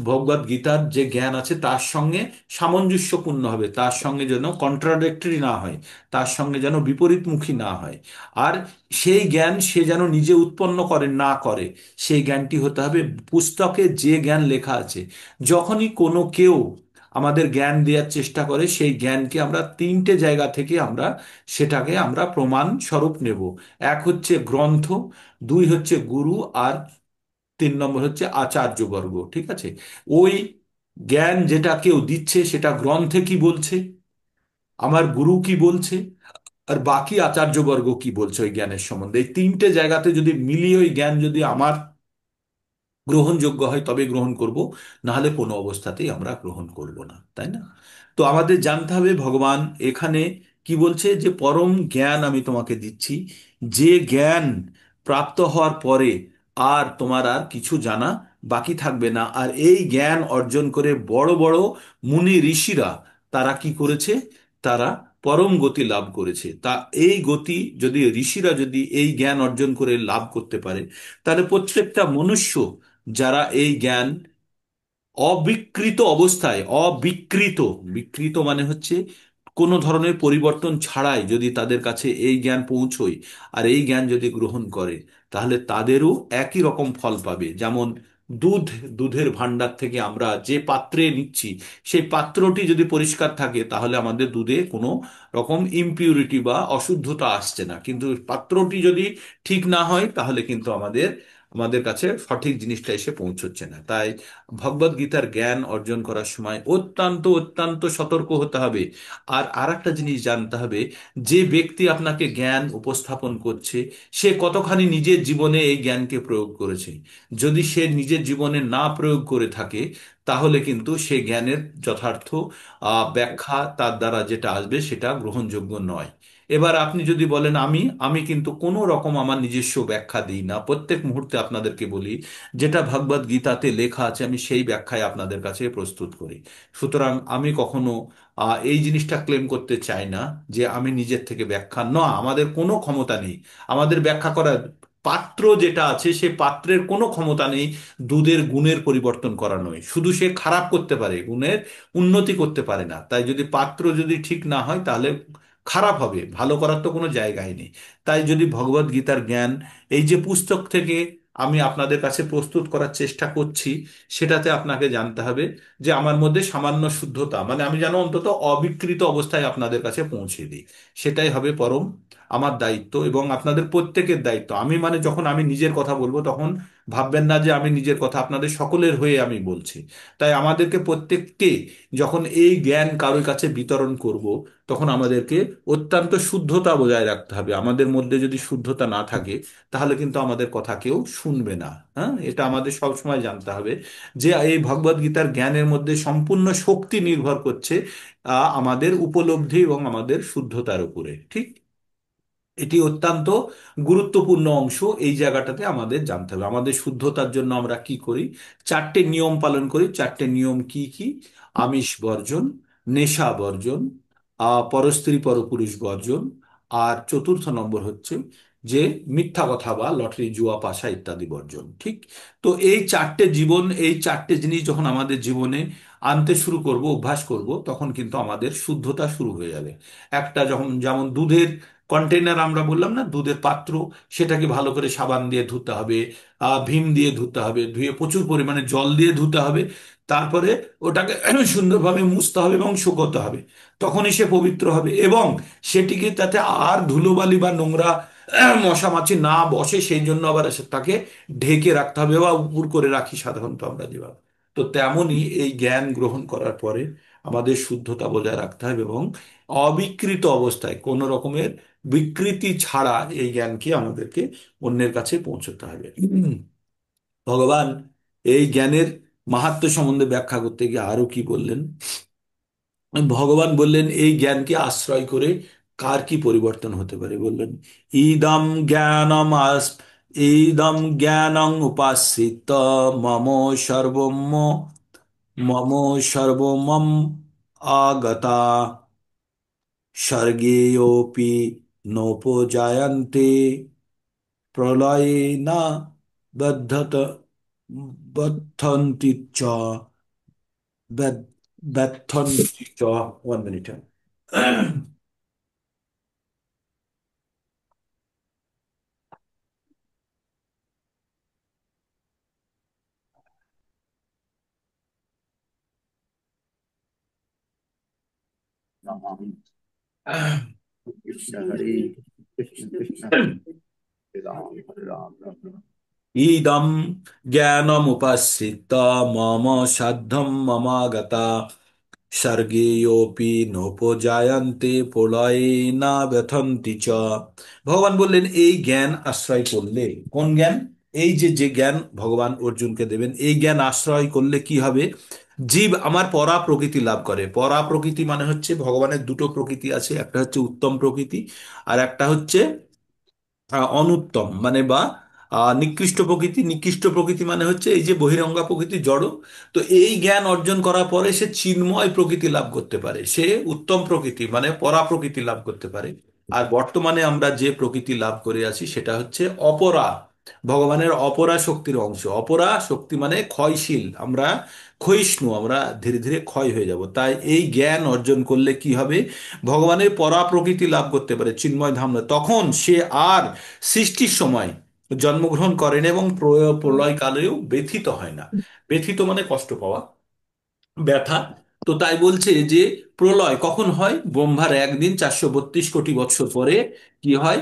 ভগবদ গীতার যে জ্ঞান আছে তার সঙ্গে সামঞ্জস্যপূর্ণ হবে, তার সঙ্গে যেন কন্ট্রাডিক্টরি না হয়, তার সঙ্গে যেন বিপরীতমুখী না হয়। আর সেই জ্ঞান সে যেন নিজে উৎপন্ন করে না করে, সেই জ্ঞানটি হতে হবে পুস্তকে যে জ্ঞান লেখা আছে। যখনই কোনো কেউ আমাদের জ্ঞান দেওয়ার চেষ্টা করে, সেই জ্ঞানকে আমরা তিনটে জায়গা থেকে আমরা সেটাকে আমরা প্রমাণ স্বরূপ নেব। এক হচ্ছে গ্রন্থ, দুই হচ্ছে গুরু, আর তিন নম্বর হচ্ছে আচার্যবর্গ। ঠিক আছে? ওই জ্ঞান যেটা কেউ দিচ্ছে সেটা গ্রন্থে কি বলছে, আমার গুরু কি বলছে, আর বাকি আচার্যবর্গ কি বলছে ওই জ্ঞানের সম্বন্ধে, এই তিনটে জায়গাতে যদি মিলিয়ে ওই জ্ঞান যদি আমার গ্রহণযোগ্য হয় তবে গ্রহণ করব, না হলে কোনো অবস্থাতেই আমরা গ্রহণ করব না, তাই না? তো আমাদের জানতে হবে ভগবান এখানে কি বলছে, যে পরম জ্ঞান আমি তোমাকে দিচ্ছি, যে জ্ঞান প্রাপ্ত হওয়ার পরে আর তোমার আর কিছু জানা বাকি থাকবে না। আর এই জ্ঞান অর্জন করে বড় বড় মুনি ঋষিরা তারা কি করেছে, তারা পরম গতি লাভ করেছে। তা এই গতি যদি ঋষিরা যদি এই জ্ঞান অর্জন করে লাভ করতে পারে, তাহলে প্রত্যেকটা মনুষ্য যারা এই জ্ঞান অবিকৃত অবস্থায়, অবিকৃত, বিকৃত মানে হচ্ছে কোনো ধরনের পরিবর্তন ছাড়াই যদি তাদের কাছে এই জ্ঞান পৌঁছয় আর এই জ্ঞান যদি গ্রহণ করে, তাহলে তাদেরও একই রকম ফল পাবে। যেমন দুধ, দুধের ভান্ডার থেকে আমরা যে পাত্রে নিচ্ছি, সেই পাত্রটি যদি পরিষ্কার থাকে তাহলে আমাদের দুধে কোনো রকম ইমপিউরিটি বা অশুদ্ধতা আসছে না। কিন্তু পাত্রটি যদি ঠিক না হয় তাহলে কিন্তু আমাদের আমাদের কাছে সঠিক জিনিসটা এসে পৌঁছচ্ছে না। তাই ভগবদ গীতার জ্ঞান অর্জন করার সময় অত্যন্ত অত্যন্ত সতর্ক হতে হবে। আর আরেকটা জিনিস জানতে হবে, যে ব্যক্তি আপনাকে জ্ঞান উপস্থাপন করছে সে কতখানি নিজের জীবনে এই জ্ঞানকে প্রয়োগ করেছে। যদি সে নিজের জীবনে না প্রয়োগ করে থাকে, তাহলে কিন্তু সে জ্ঞানের যথার্থ ব্যাখ্যা তার দ্বারা যেটা আসবে সেটা গ্রহণযোগ্য নয়। এবার আপনি যদি বলেন আমি আমি কিন্তু কোনো রকম আমার নিজস্ব ব্যাখ্যা দিই না, প্রত্যেক মুহূর্তে আপনাদেরকে বলি যেটা ভগবদ গীতাতে লেখা আছে আমি সেই ব্যাখ্যায় আপনাদের কাছে প্রস্তুত করি। সুতরাং আমি কখনো এই জিনিসটা ক্লেম করতে চাই না যে আমি নিজের থেকে ব্যাখ্যা, না, আমাদের কোনো ক্ষমতা নেই আমাদের ব্যাখ্যা করার। পাত্র যেটা আছে সে পাত্রের কোনো ক্ষমতা নেই দুধের গুণের পরিবর্তন করা, নয় শুধু সে খারাপ করতে পারে, গুণের উন্নতি করতে পারে না। তাই যদি পাত্র যদি ঠিক না হয় তাহলে খারাপ হবে, ভালো করার তো কোনো জায়গায় নেই। তাই যদি ভগবদ গীতার জ্ঞান এই যে পুস্তক থেকে আমি আপনাদের কাছে প্রস্তুত করার চেষ্টা করছি, সেটাতে আপনাকে জানতে হবে যে আমার মধ্যে সামান্য শুদ্ধতা, মানে আমি যেন অন্তত অবিকৃত অবস্থায় আপনাদের কাছে পৌঁছে দিই। সেটাই হবে পরম আমার দায়িত্ব এবং আপনাদের প্রত্যেকের দায়িত্ব। আমি মানে যখন আমি নিজের কথা বলবো তখন ভাববেন না যে আমি নিজের কথা, আপনাদের সকলের হয়ে আমি বলছি। তাই আমাদেরকে প্রত্যেককে যখন এই জ্ঞান কারোর কাছে বিতরণ করব, তখন আমাদেরকে অত্যন্ত শুদ্ধতা বজায় রাখতে হবে। আমাদের মধ্যে যদি শুদ্ধতা না থাকে তাহলে কিন্তু আমাদের কথা কেউ শুনবে না। হ্যাঁ, এটা আমাদের সবসময় জানতে হবে যে এই ভগবদ গীতার জ্ঞানের মধ্যে সম্পূর্ণ শক্তি নির্ভর করছে আমাদের উপলব্ধি এবং আমাদের শুদ্ধতার উপরে। ঠিক, এটি অত্যন্ত গুরুত্বপূর্ণ অংশ। এই জায়গাটাতে আমাদের জানতে হবে আমাদের শুদ্ধতার জন্য আমরা কি করি। চারটে নিয়ম পালন করি। চারটে নিয়ম কি কি? আমিষ বর্জন, নেশা বর্জন, পরস্ত্রী পরপুরুষ বর্জন, আর চতুর্থ নম্বর হচ্ছে যে মিথ্যা কথা বা লটারি জুয়া পাশা ইত্যাদি বর্জন। ঠিক, তো এই চারটে জীবন, এই চারটে জিনিস যখন আমাদের জীবনে আনতে শুরু করব, অভ্যাস করব, তখন কিন্তু আমাদের শুদ্ধতা শুরু হয়ে যাবে। একটা যখন, যেমন দুধের কন্টেনার আমরা বললাম না, দুধের পাত্র, সেটাকে ভালো করে সাবান দিয়ে ধুতে হবে, ভীম দিয়ে ধুতে হবে, ধুয়ে প্রচুর পরিমাণে জল দিয়ে ধুতে হবে, তারপরে ওটাকে সুন্দরভাবে মুছতে হবে এবং শুকোতে হবে। তখনই সে পবিত্র হবে এবং সেটিকে তাতে আর ধুলোবালি বা নোংরা মশা মাছি না বসে সেই জন্য আবার তাকে ঢেকে রাখতে হবে বা উপুর করে রাখি সাধারণত আমরা যেভাবে। তো তেমনই এই জ্ঞান গ্রহণ করার পরে আমাদের শুদ্ধতা বজায় রাখতে হবে এবং অবিকৃত অবস্থায় কোনো রকমের বিকৃতি ছাড়া এই জ্ঞানকে আমাদেরকে অন্যের কাছে পৌঁছতে হবে। ভগবান এই জ্ঞানের মাহাত্ম্য সম্বন্ধে ব্যাখ্যা করতে গিয়ে আরো কি বললেন? ভগবান বললেন এই জ্ঞানকে আশ্রয় করে কার কি পরিবর্তন হতে পারে। বললেন, ইদম জ্ঞানম ইদম জ্ঞানং উপাশ্রিত মম সর্বম মম সর্বমম আগতা স্বর্গেয়োপি নোপজায়ন্তে প্রলয়ে না বদ্ধত বদ্ধন্তি চ, ব্যথন্তি চ। 1 মিনিট। कृष्ण हरे कृष्ण कृष्ण हरे राम राम राम। ইদম জ্ঞানমুপাশ্রিত মম সাধ্যম মমাগতা স্বর্গেয়োপি নোপজায়ন্তে প্রলয়ে না ব্যথন্তি চ। ভগবান বললেন এই জ্ঞান আশ্রয় করলে, কোন জ্ঞান? এই যে যে জ্ঞান ভগবান অর্জুনকে দেবেন, এই জ্ঞান আশ্রয় করলে কি হবে? জীব আমার পরা প্রকৃতি লাভ করে। পরা প্রকৃতি মানে হচ্ছে ভগবানের দুটো প্রকৃতি আছে, একটা হচ্ছে উত্তম প্রকৃতি, আর একটা হচ্ছে অনুত্তম মানে বা নিকৃষ্ট প্রকৃতি। নিকৃষ্ট প্রকৃতি মানে হচ্ছে এই যে বহিরঙ্গা প্রকৃতি, জড়। তো এই জ্ঞান অর্জন করার পরে সে চিন্ময় প্রকৃতি লাভ করতে পারে, সে উত্তম প্রকৃতি মানে পরা প্রকৃতি লাভ করতে পারে। আর বর্তমানে আমরা যে প্রকৃতি লাভ করে আছি সেটা হচ্ছে অপরা, ভগবানের অপরা শক্তির অংশ। অপরা শক্তি মানে ক্ষয়শীল, আমরা ক্ষয়িষ্ণু, আমরা ধীরে ধীরে ক্ষয় হয়ে যাব। তাই এই জ্ঞান অর্জন করলে কি হবে? ভগবানের পরা প্রকৃতি লাভ করতে পারে, চিন্ময় ধাম লাভ। তখন সে আর সৃষ্টির সময় জন্মগ্রহণ করেন এবং প্রলয় কালেও ব্যথিত হয় না। ব্যথিত মানে কষ্ট পাওয়া, ব্যথা। তো তাই বলছে যে প্রলয় কখন হয়? ব্রহ্মার একদিন 432 কোটি বৎসর পরে কি হয়?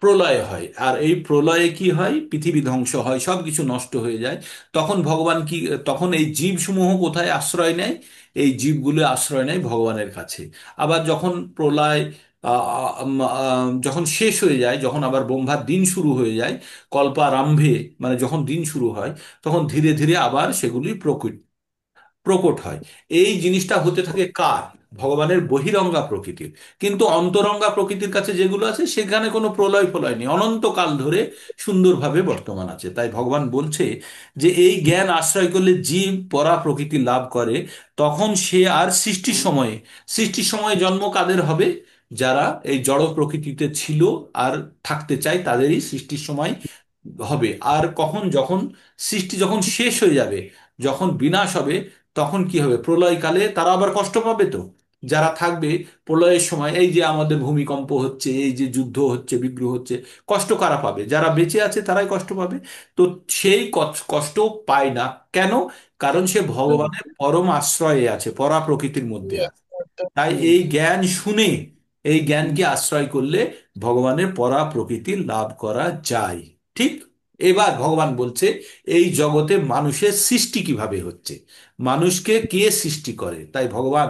প্রলয় হয়। আর এই প্রলয়ে কি হয়? পৃথিবী ধ্বংস হয়, সবকিছু নষ্ট হয়ে যায়। তখন ভগবান কি, তখন এই জীবসমূহ কোথায় আশ্রয় নেয়? এই জীবগুলো আশ্রয় নেয় ভগবানের কাছে। আবার যখন প্রলয় যখন শেষ হয়ে যায়, যখন আবার ব্রহ্মার দিন শুরু হয়ে যায়, কল্পারম্ভে মানে যখন দিন শুরু হয়, তখন ধীরে ধীরে আবার সেগুলি প্রকট হয়। এই জিনিসটা হতে থাকে কার? ভগবানের বহিরঙ্গা প্রকৃতির। কিন্তু অন্তরঙ্গা প্রকৃতির কাছে যেগুলো আছে সেখানে কোনো প্রলয় ফলয় নেই, অনন্তকাল ধরে সুন্দরভাবে বর্তমান আছে। তাই ভগবান বলছে যে এই জ্ঞান আশ্রয় করলে জীব পরা প্রকৃতি লাভ করে। তখন সে আর সৃষ্টির সময়ে জন্ম কাদের হবে? যারা এই জড় প্রকৃতিতে ছিল আর থাকতে চায় তাদেরই সৃষ্টির সময় হবে। আর কখন? যখন সৃষ্টি যখন শেষ হয়ে যাবে, যখন বিনাশ হবে, তখন কি হবে? প্রলয়কালে তারা আবার কষ্ট পাবে তো। যারা থাকবে প্রলয়ের সময়, এই যে আমাদের ভূমিকম্প হচ্ছে, এই যে যুদ্ধ হচ্ছে, বিগ্রহ হচ্ছে, কষ্ট কারা পাবে? যারা বেঁচে আছে তারাই কষ্ট পাবে। তো সেই কষ্ট পায় না। কেন? কারণ সে ভগবানের পরম আশ্রয়ে আছে, পরা প্রকৃতির মধ্যে আছে। তাই এই জ্ঞান শুনে, এই জ্ঞানকে আশ্রয় করলে ভগবানের পরা প্রকৃতি লাভ করা যায়। ঠিক। এবার ভগবান বলছে এই জগতে মানুষের সৃষ্টি কিভাবে হচ্ছে, মানুষকে কে সৃষ্টি করে। তাই ভগবান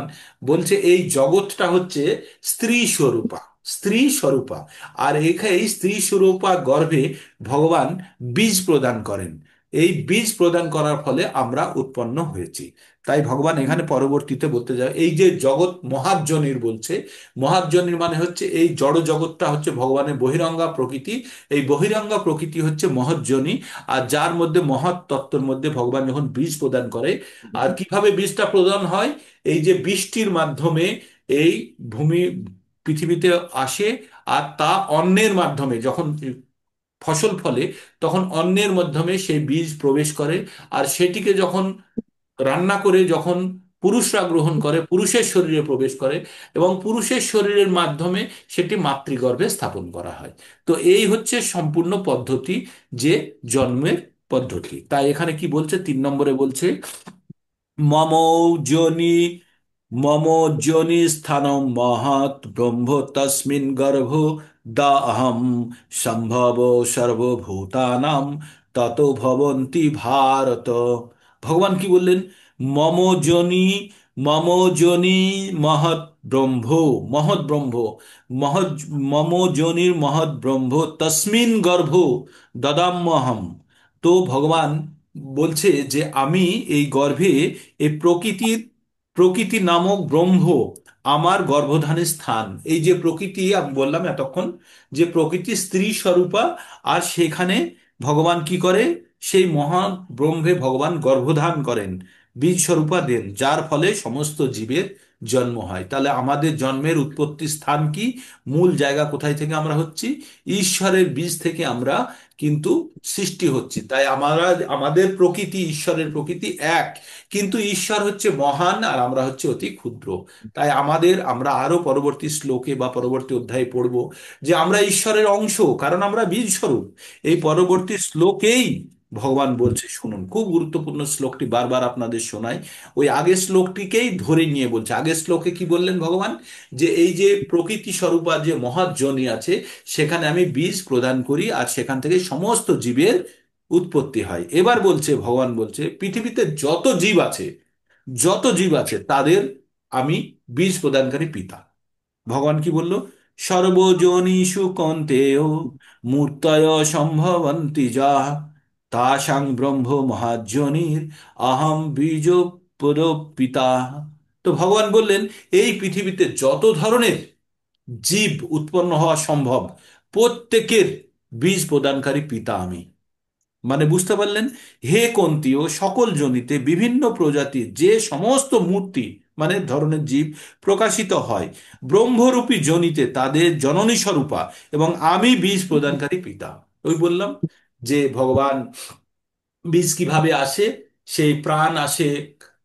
বলছে এই জগৎটা হচ্ছে স্ত্রী স্বরূপা, স্ত্রী স্বরূপা। আর এখানে এই স্ত্রী স্বরূপা গর্ভে ভগবান বীজ প্রদান করেন। এই বীজ প্রদান করার ফলে আমরা উৎপন্ন হয়েছি। তাই ভগবান এখানে পরবর্তীতে বলতে যায় এই যে জগৎ মহাজ্জনীর বলছে। মহাজ্জনীর মানে হচ্ছে এই জড় জগৎটা হচ্ছে ভগবানের বহিরঙ্গা প্রকৃতি। এই বহিরঙ্গা প্রকৃতি হচ্ছে মহজ্জনী। আর যার মধ্যে মহৎ তত্ত্বের মধ্যে ভগবান যখন বীজ প্রদান করে, আর কিভাবে বীজটা প্রদান হয়? এই যে বৃষ্টির মাধ্যমে এই ভূমি পৃথিবীতে আসে, আর তা অন্নের মাধ্যমে যখন ফসল ফলে, তখন অন্নের মাধ্যমে সেই বীজ প্রবেশ করে। আর সেটিকে যখন রান্না করে যখন পুরুষরা গ্রহণ করে, পুরুষের শরীরে প্রবেশ করে, এবং পুরুষের শরীরের মাধ্যমে সেটি মাতৃগর্ভে স্থাপন করা হয়। তো এই হচ্ছে সম্পূর্ণ পদ্ধতি, যে জন্মের পদ্ধতি। তাই এখানে কি বলছে? 3 নম্বরে বলছে মম যোনি, মম যোনি স্থানম মহৎ ব্রহ্ম তস্মিন গর্ভ দাহম সম্ভব সর্বভূতানাম তত ভবন্তি ভারত। ভগবান কি বললেন? মম যোনি, মম যোনি মহৎ ব্রহ্ম, মহৎ ব্রহ্ম, মহৎ, মম যোনির মহৎ ব্রহ্ম তস্মিন গর্ভ দদাম্যহম। তো ভগবান বলছে যে আমি এই গর্ভে এই প্রকৃতি নামক ব্রহ্ম আমার গর্ভধানের স্থান। এই যে প্রকৃতি আমি বললাম এতক্ষণ, যে প্রকৃতি স্ত্রী স্বরূপা, আর সেখানে ভগবান কি করে? সেই মহান ব্রহ্মে ভগবান গর্ভধান করেন, বীজ স্বরূপা দেন, যার ফলে সমস্ত জীবের জন্ম হয়। তাহলে আমাদের জন্মের উৎপত্তি স্থান কি? মূল জায়গা কোথায় থেকে আমরা হচ্ছি? ঈশ্বরের বীজ থেকে আমরা কিন্তু সৃষ্টি হচ্ছে। তাই আমরা, আমাদের প্রকৃতি, ঈশ্বরের প্রকৃতি এক, কিন্তু ঈশ্বর হচ্ছে মহান আর আমরা হচ্ছে অতি ক্ষুদ্র। তাই আমরা আরো পরবর্তী শ্লোকে বা পরবর্তী অধ্যায়ে পড়ব যে আমরা ঈশ্বরের অংশ, কারণ আমরা বীজ স্বরূপ। এই পরবর্তী শ্লোকেই ভগবান বলছে, শুনুন, খুব গুরুত্বপূর্ণ শ্লোকটি, বারবার আপনাদের শোনাই। ওই আগের শ্লোকটিকেই ধরে নিয়ে বলছে। আগের শ্লোকে কি বললেন ভগবান? যে এই যে প্রকৃতি স্বরূপা যে মহাজনী আছে, সেখানে আমি বীজ প্রদান করি আর সেখান থেকে সমস্ত জীবের উৎপত্তি হয়। এবার বলছে, ভগবান বলছে, পৃথিবীতে যত জীব আছে তাদের আমি বীজ প্রদানকারী পিতা। ভগবান কি বলল? সর্বজনীষু কন্তেয় মূর্তয় সম্ভবন্তি যাঃ তাসাং ব্রহ্ম মহাজনীর অহম বীজ পিতা। তো ভগবান বললেন, এই পৃথিবীতে যত ধরনের জীব উৎপন্ন হওয়া সম্ভব, প্রত্যেকের বীজ প্রদানকারী পিতা আমি। মানে বুঝতে পারলেন? হে কন্তীয়, সকল জনিতে বিভিন্ন প্রজাতির যে সমস্ত মূর্তি মানে ধরনের জীব প্রকাশিত হয়, ব্রহ্মরূপী জনিতে তাদের জননী স্বরূপা, এবং আমি বীজ প্রদানকারী পিতা। ওই বললাম যে ভগবান, বীজ কিভাবে আসে? সেই প্রাণ আসে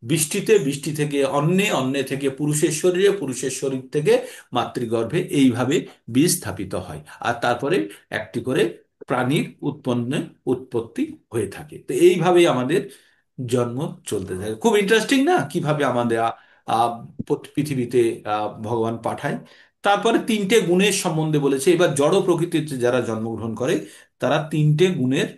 বৃষ্টিতে, বৃষ্টি থেকে অন্নে, অন্নে থেকে পুরুষের শরীরে, পুরুষের শরীর থেকে মাতৃগর্ভে, এইভাবে বীজ স্থাপিত হয়। আর তারপরে একটি করে প্রাণীর উৎপত্তি হয়ে থাকে। তো এইভাবেই আমাদের জন্ম চলতে থাকে। খুব ইন্টারেস্টিং না, কিভাবে আমাদের আহ, পৃথিবীতে ভগবান পাঠায়। তারপরে তিনটে গুণের সম্বন্ধে বলেছে। এবার জড় প্রকৃতিতে যারা জন্মগ্রহণ করে, তারা তিনটে গুণের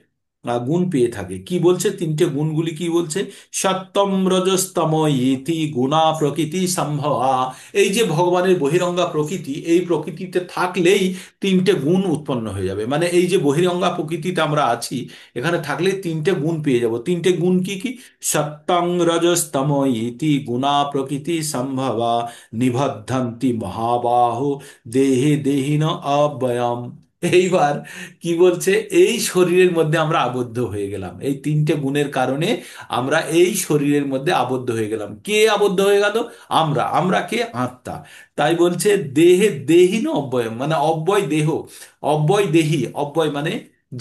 গুণ পেয়ে থাকে। কি বলছে? তিনটে গুণগুলি কি বলছে? সত্যম রজস্তম ইতি গুণা প্রকৃতি সম্ভবা। এই যে ভগবানের বহিরঙ্গা প্রকৃতি, এই প্রকৃতিতে থাকলেই তিনটে গুণ উৎপন্ন হয়ে যাবে। মানে এই যে বহিরঙ্গা প্রকৃতিতে আমরা আছি, এখানে থাকলে তিনটে গুণ পেয়ে যাব। তিনটে গুণ কি কি? সত্যং রজস্তম ইতি গুণা প্রকৃতি সম্ভবা নিবদ্ধন্তি মহাবাহো দেহে দেহিন অব্যয়ম। এইবার কি বলছে? এই শরীরের মধ্যে আমরা আবদ্ধ হয়ে গেলাম, এই তিনটে গুণের কারণে আমরা এই শরীরের মধ্যে আবদ্ধ হয়ে গেলাম। কে আবদ্ধ হয়ে গেল? আমরা কে? আত্মা। তাই বলছে দেহে দেহীন অব্যয়, মানে অব্যয় দেহ, অব্যয় দেহী, অব্যয় মানে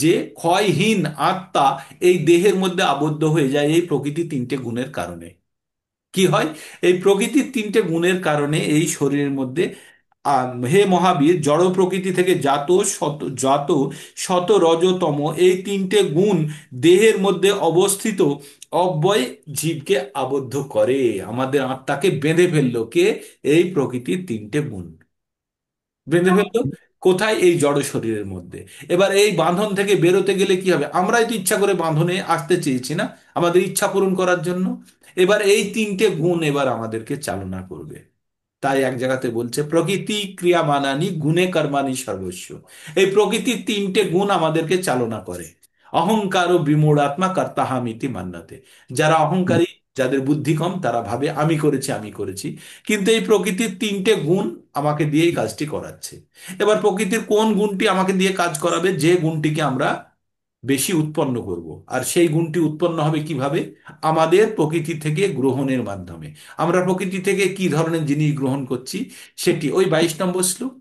যে ক্ষয়হীন আত্মা এই দেহের মধ্যে আবদ্ধ হয়ে যায় এই প্রকৃতি তিনটে গুণের কারণে। কি হয়? এই প্রকৃতির তিনটে গুণের কারণে এই শরীরের মধ্যে হে মহাবীর, জড় প্রকৃতি থেকে শত রজতম এই তিনটে গুণ দেহের মধ্যে অবস্থিত অব্যয় জীবকে আবদ্ধ করে, আমাদের আত্মাকে বেঁধে ফেললো কে? এই প্রকৃতির তিনটে গুণ বেঁধে ফেললো। কোথায়? এই জড় শরীরের মধ্যে। এবার এই বাঁধন থেকে বেরোতে গেলে কি হবে? আমরাই তো ইচ্ছা করে বাঁধনে আসতে চেয়েছি না, আমাদের ইচ্ছা পূরণ করার জন্য। এবার এই তিনটে গুণ এবার আমাদেরকে চালনা করবে। তাই এক জায়গাতে বলছে, প্রকৃতি ক্রিয়া মানানি গুণে কর্মানি সর্বস্ব। এই প্রকৃতির তিনটে গুণ আমাদেরকে চালনা করে। অহংকার ও বিমূঢ়াত্মা কর্তাহামিতি মান্যতে। যারা অহংকারী, যাদের বুদ্ধি কম, তারা ভাবে আমি করেছি, আমি করেছি। কিন্তু এই প্রকৃতির তিনটে গুণ আমাকে দিয়েই কাজটি করাচ্ছে। এবার প্রকৃতির কোন গুণটি আমাকে দিয়ে কাজ করাবে? যে গুণটিকে আমরা বেশি উৎপন্ন করব। আর সেই গুণটি উৎপন্ন হবে কিভাবে? আমাদের প্রকৃতি থেকে গ্রহণের মাধ্যমে। আমরা প্রকৃতি থেকে কি ধরনের জিনিস গ্রহণ করছি, সেটি ওই 22 নম্বর শ্লোক,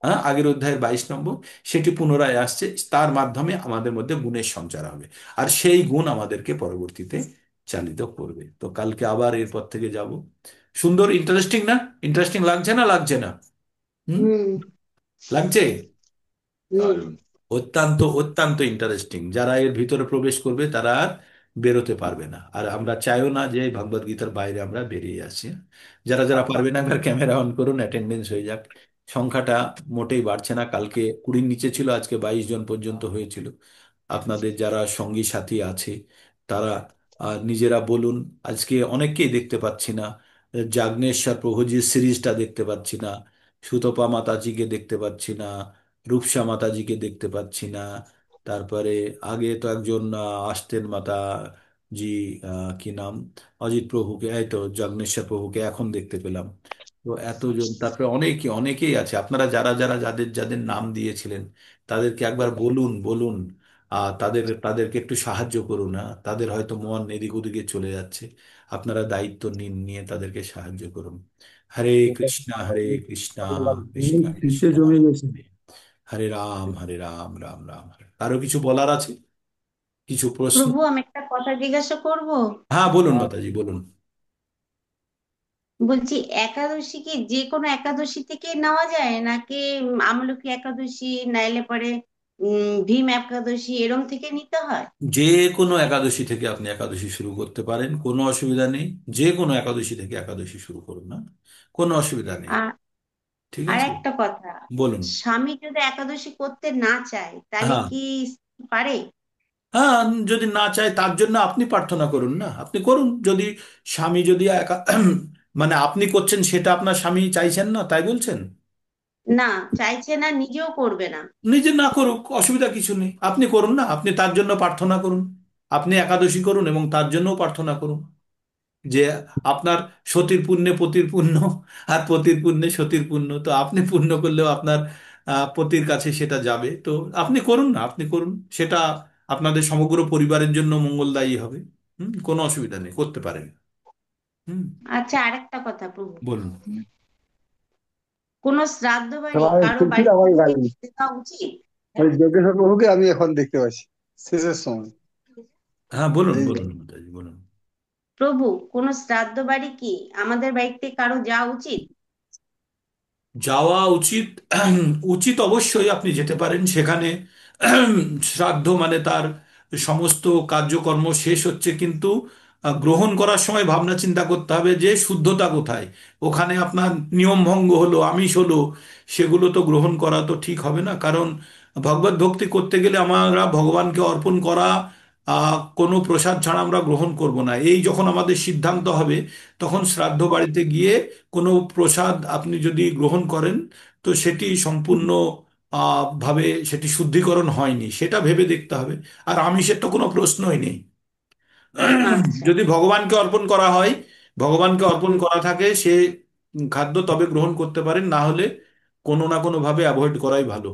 হ্যাঁ, আগের অধ্যায়ের 22 নম্বর, সেটি পুনরায় আসছে। তার মাধ্যমে আমাদের মধ্যে গুণের সঞ্চার হবে, আর সেই গুণ আমাদেরকে পরবর্তীতে চালিত করবে। তো কালকে আবার এরপর থেকে যাব। সুন্দর, ইন্টারেস্টিং না? ইন্টারেস্টিং লাগছে না, লাগছে না? হুম, হুম। লাগছে। হুম। অত্যন্ত অত্যন্ত ইন্টারেস্টিং। যারা এর ভিতরে প্রবেশ করবে তারা আর বেরোতে পারবে না। আর আমরা চাইও না যে ভগবদ গীতার বাইরে আমরা বেরিয়ে আসি। যারা যারা পারবে না, একবার ক্যামেরা অন করুন, অ্যাটেন্ডেন্স হয়ে যাক। সংখ্যাটা মোটেই বাড়ছে না, কালকে 20-র নিচে ছিল, আজকে 22 জন পর্যন্ত হয়েছিল। আপনাদের যারা সঙ্গী সাথী আছে, তারা নিজেরা বলুন। আজকে অনেককেই দেখতে পাচ্ছি না। জাগনেশ্বর প্রভুজির সিরিজটা দেখতে পাচ্ছি না, সুতপা মাতাজিকে দেখতে পাচ্ছি না, রূপসা মাতাজিকে দেখতে পাচ্ছি না। তারপরে আগে তো একজন আসতেন মাতাজি, কি নাম, অজিত প্রভুকে, এই তো জগনেশ্বর প্রভুকে এখন দেখতে পেলাম। তো এতজন, তারপরে অনেকেই আছে। আপনারা যারা যারা যাদের যাদের নাম দিয়েছিলেন, তাদেরকে একবার বলুন বলুন। তাদেরকে একটু সাহায্য করুন। তাদের হয়তো মন এদিক ওদিকে চলে যাচ্ছে। আপনারা দায়িত্ব নিন, নিয়ে তাদেরকে সাহায্য করুন। হরে কৃষ্ণা, হরে কৃষ্ণা, কৃষ্ণ ভিড়ে কৃষ্ণ, জমে গেছে। হরে রাম, রাম রাম হরে। আরো কিছু বলার আছে? কিছু প্রশ্ন? প্রভু, আমি একটা কথা জিজ্ঞাসা করব। হ্যাঁ বলুন মাতাজি, বলুন। বলছি, একাদশী কি যে কোনো একাদশী থেকে নেওয়া যায়, নাকি আমলকি একাদশী নাইলে পরে ভীম একাদশী এরম থেকে নিতে হয়? যে কোনো একাদশী থেকে আপনি একাদশী শুরু করতে পারেন, কোনো অসুবিধা নেই। যে কোনো একাদশী থেকে একাদশী শুরু করুন না, কোনো অসুবিধা নেই। আর ঠিক আর আছে, একটা কথা, বলুন। স্বামী যদি একাদশী করতে না চায় তাহলে হ্যাঁ, কি পারে? হ্যাঁ, যদি না চায় তার জন্য আপনি প্রার্থনা করুন না, আপনি করুন। যদি স্বামী যদি একা মানে আপনি করছেন সেটা আপনার স্বামী চাইছেন না তাই বলছেন? না, চাইছে না, নিজেও করবে না। নিজে না করুক, অসুবিধা কিছু নেই, আপনি করুন না, আপনি তার জন্য প্রার্থনা করুন। আপনি একাদশী করুন এবং তার জন্য প্রার্থনা করুন যে আপনার সতীর পুণ্যে পতির পুণ্য, আর পতির পুণ্যে সতীর পুণ্য। তো আপনি পুণ্য করলেও আপনার পতির কাছে সেটা যাবে। তো আপনি করুন না, আপনি করুন। সেটা আপনাদের সমগ্র পরিবারের জন্য মঙ্গলদায়ী হবে। কোনো অসুবিধা নেই, করতে পারেন। হুম, আচ্ছা, আরেকটা কথা প্রভু, বলুন। কোন শ্রাদ্ধ বাড়ি সবাই কারো খুশি বাড়িতে আমার কি গাড়ি। যেতে দেওয়া উচিত? ওই যোগেশ্বর প্রভুকে আমি এখন দেখতে পাচ্ছি শেষের সময়। হ্যাঁ বলুন, এই বলুন মাতাজি, বলুন। প্রভু, কোন শ্রাদ্ধ বাড়ি কি আমাদের বাড়িতে কারো যাওয়া উচিত? যাওয়া উচিত, উচিত অবশ্যই আপনি যেতে পারেন সেখানে। শ্রাদ্ধ মানে তার সমস্ত কার্যকর্ম শেষ হচ্ছে, কিন্তু গ্রহণ করার সময় ভাবনা চিন্তা করতে হবে যে শুদ্ধতা কোথায়। ওখানে আপনার নিয়ম ভঙ্গ হলো, আমিষ হলো, সেগুলো তো গ্রহণ করা তো ঠিক হবে না। কারণ ভগবত ভক্তি করতে গেলে আমরা ভগবানকে অর্পণ করা কোনো প্রসাদ ছাড়া আমরা গ্রহণ করব না, এই যখন আমাদের সিদ্ধান্ত হবে, তখন শ্রাদ্ধ বাড়িতে গিয়ে কোনো প্রসাদ আপনি যদি গ্রহণ করেন, তো সেটি সম্পূর্ণ ভাবে সেটি শুদ্ধিকরণ হয়নি, সেটা ভেবে দেখতে হবে। আর আমিষের তো কোনো প্রশ্নই নেই। আচ্ছা। যদি ভগবানকে অর্পণ করা হয়, ভগবানকে অর্পণ করা থাকে, সে খাদ্য তবে গ্রহণ করতে পারেন, না হলে কোনো না কোনো ভাবে অ্যাভয়েড করাই ভালো।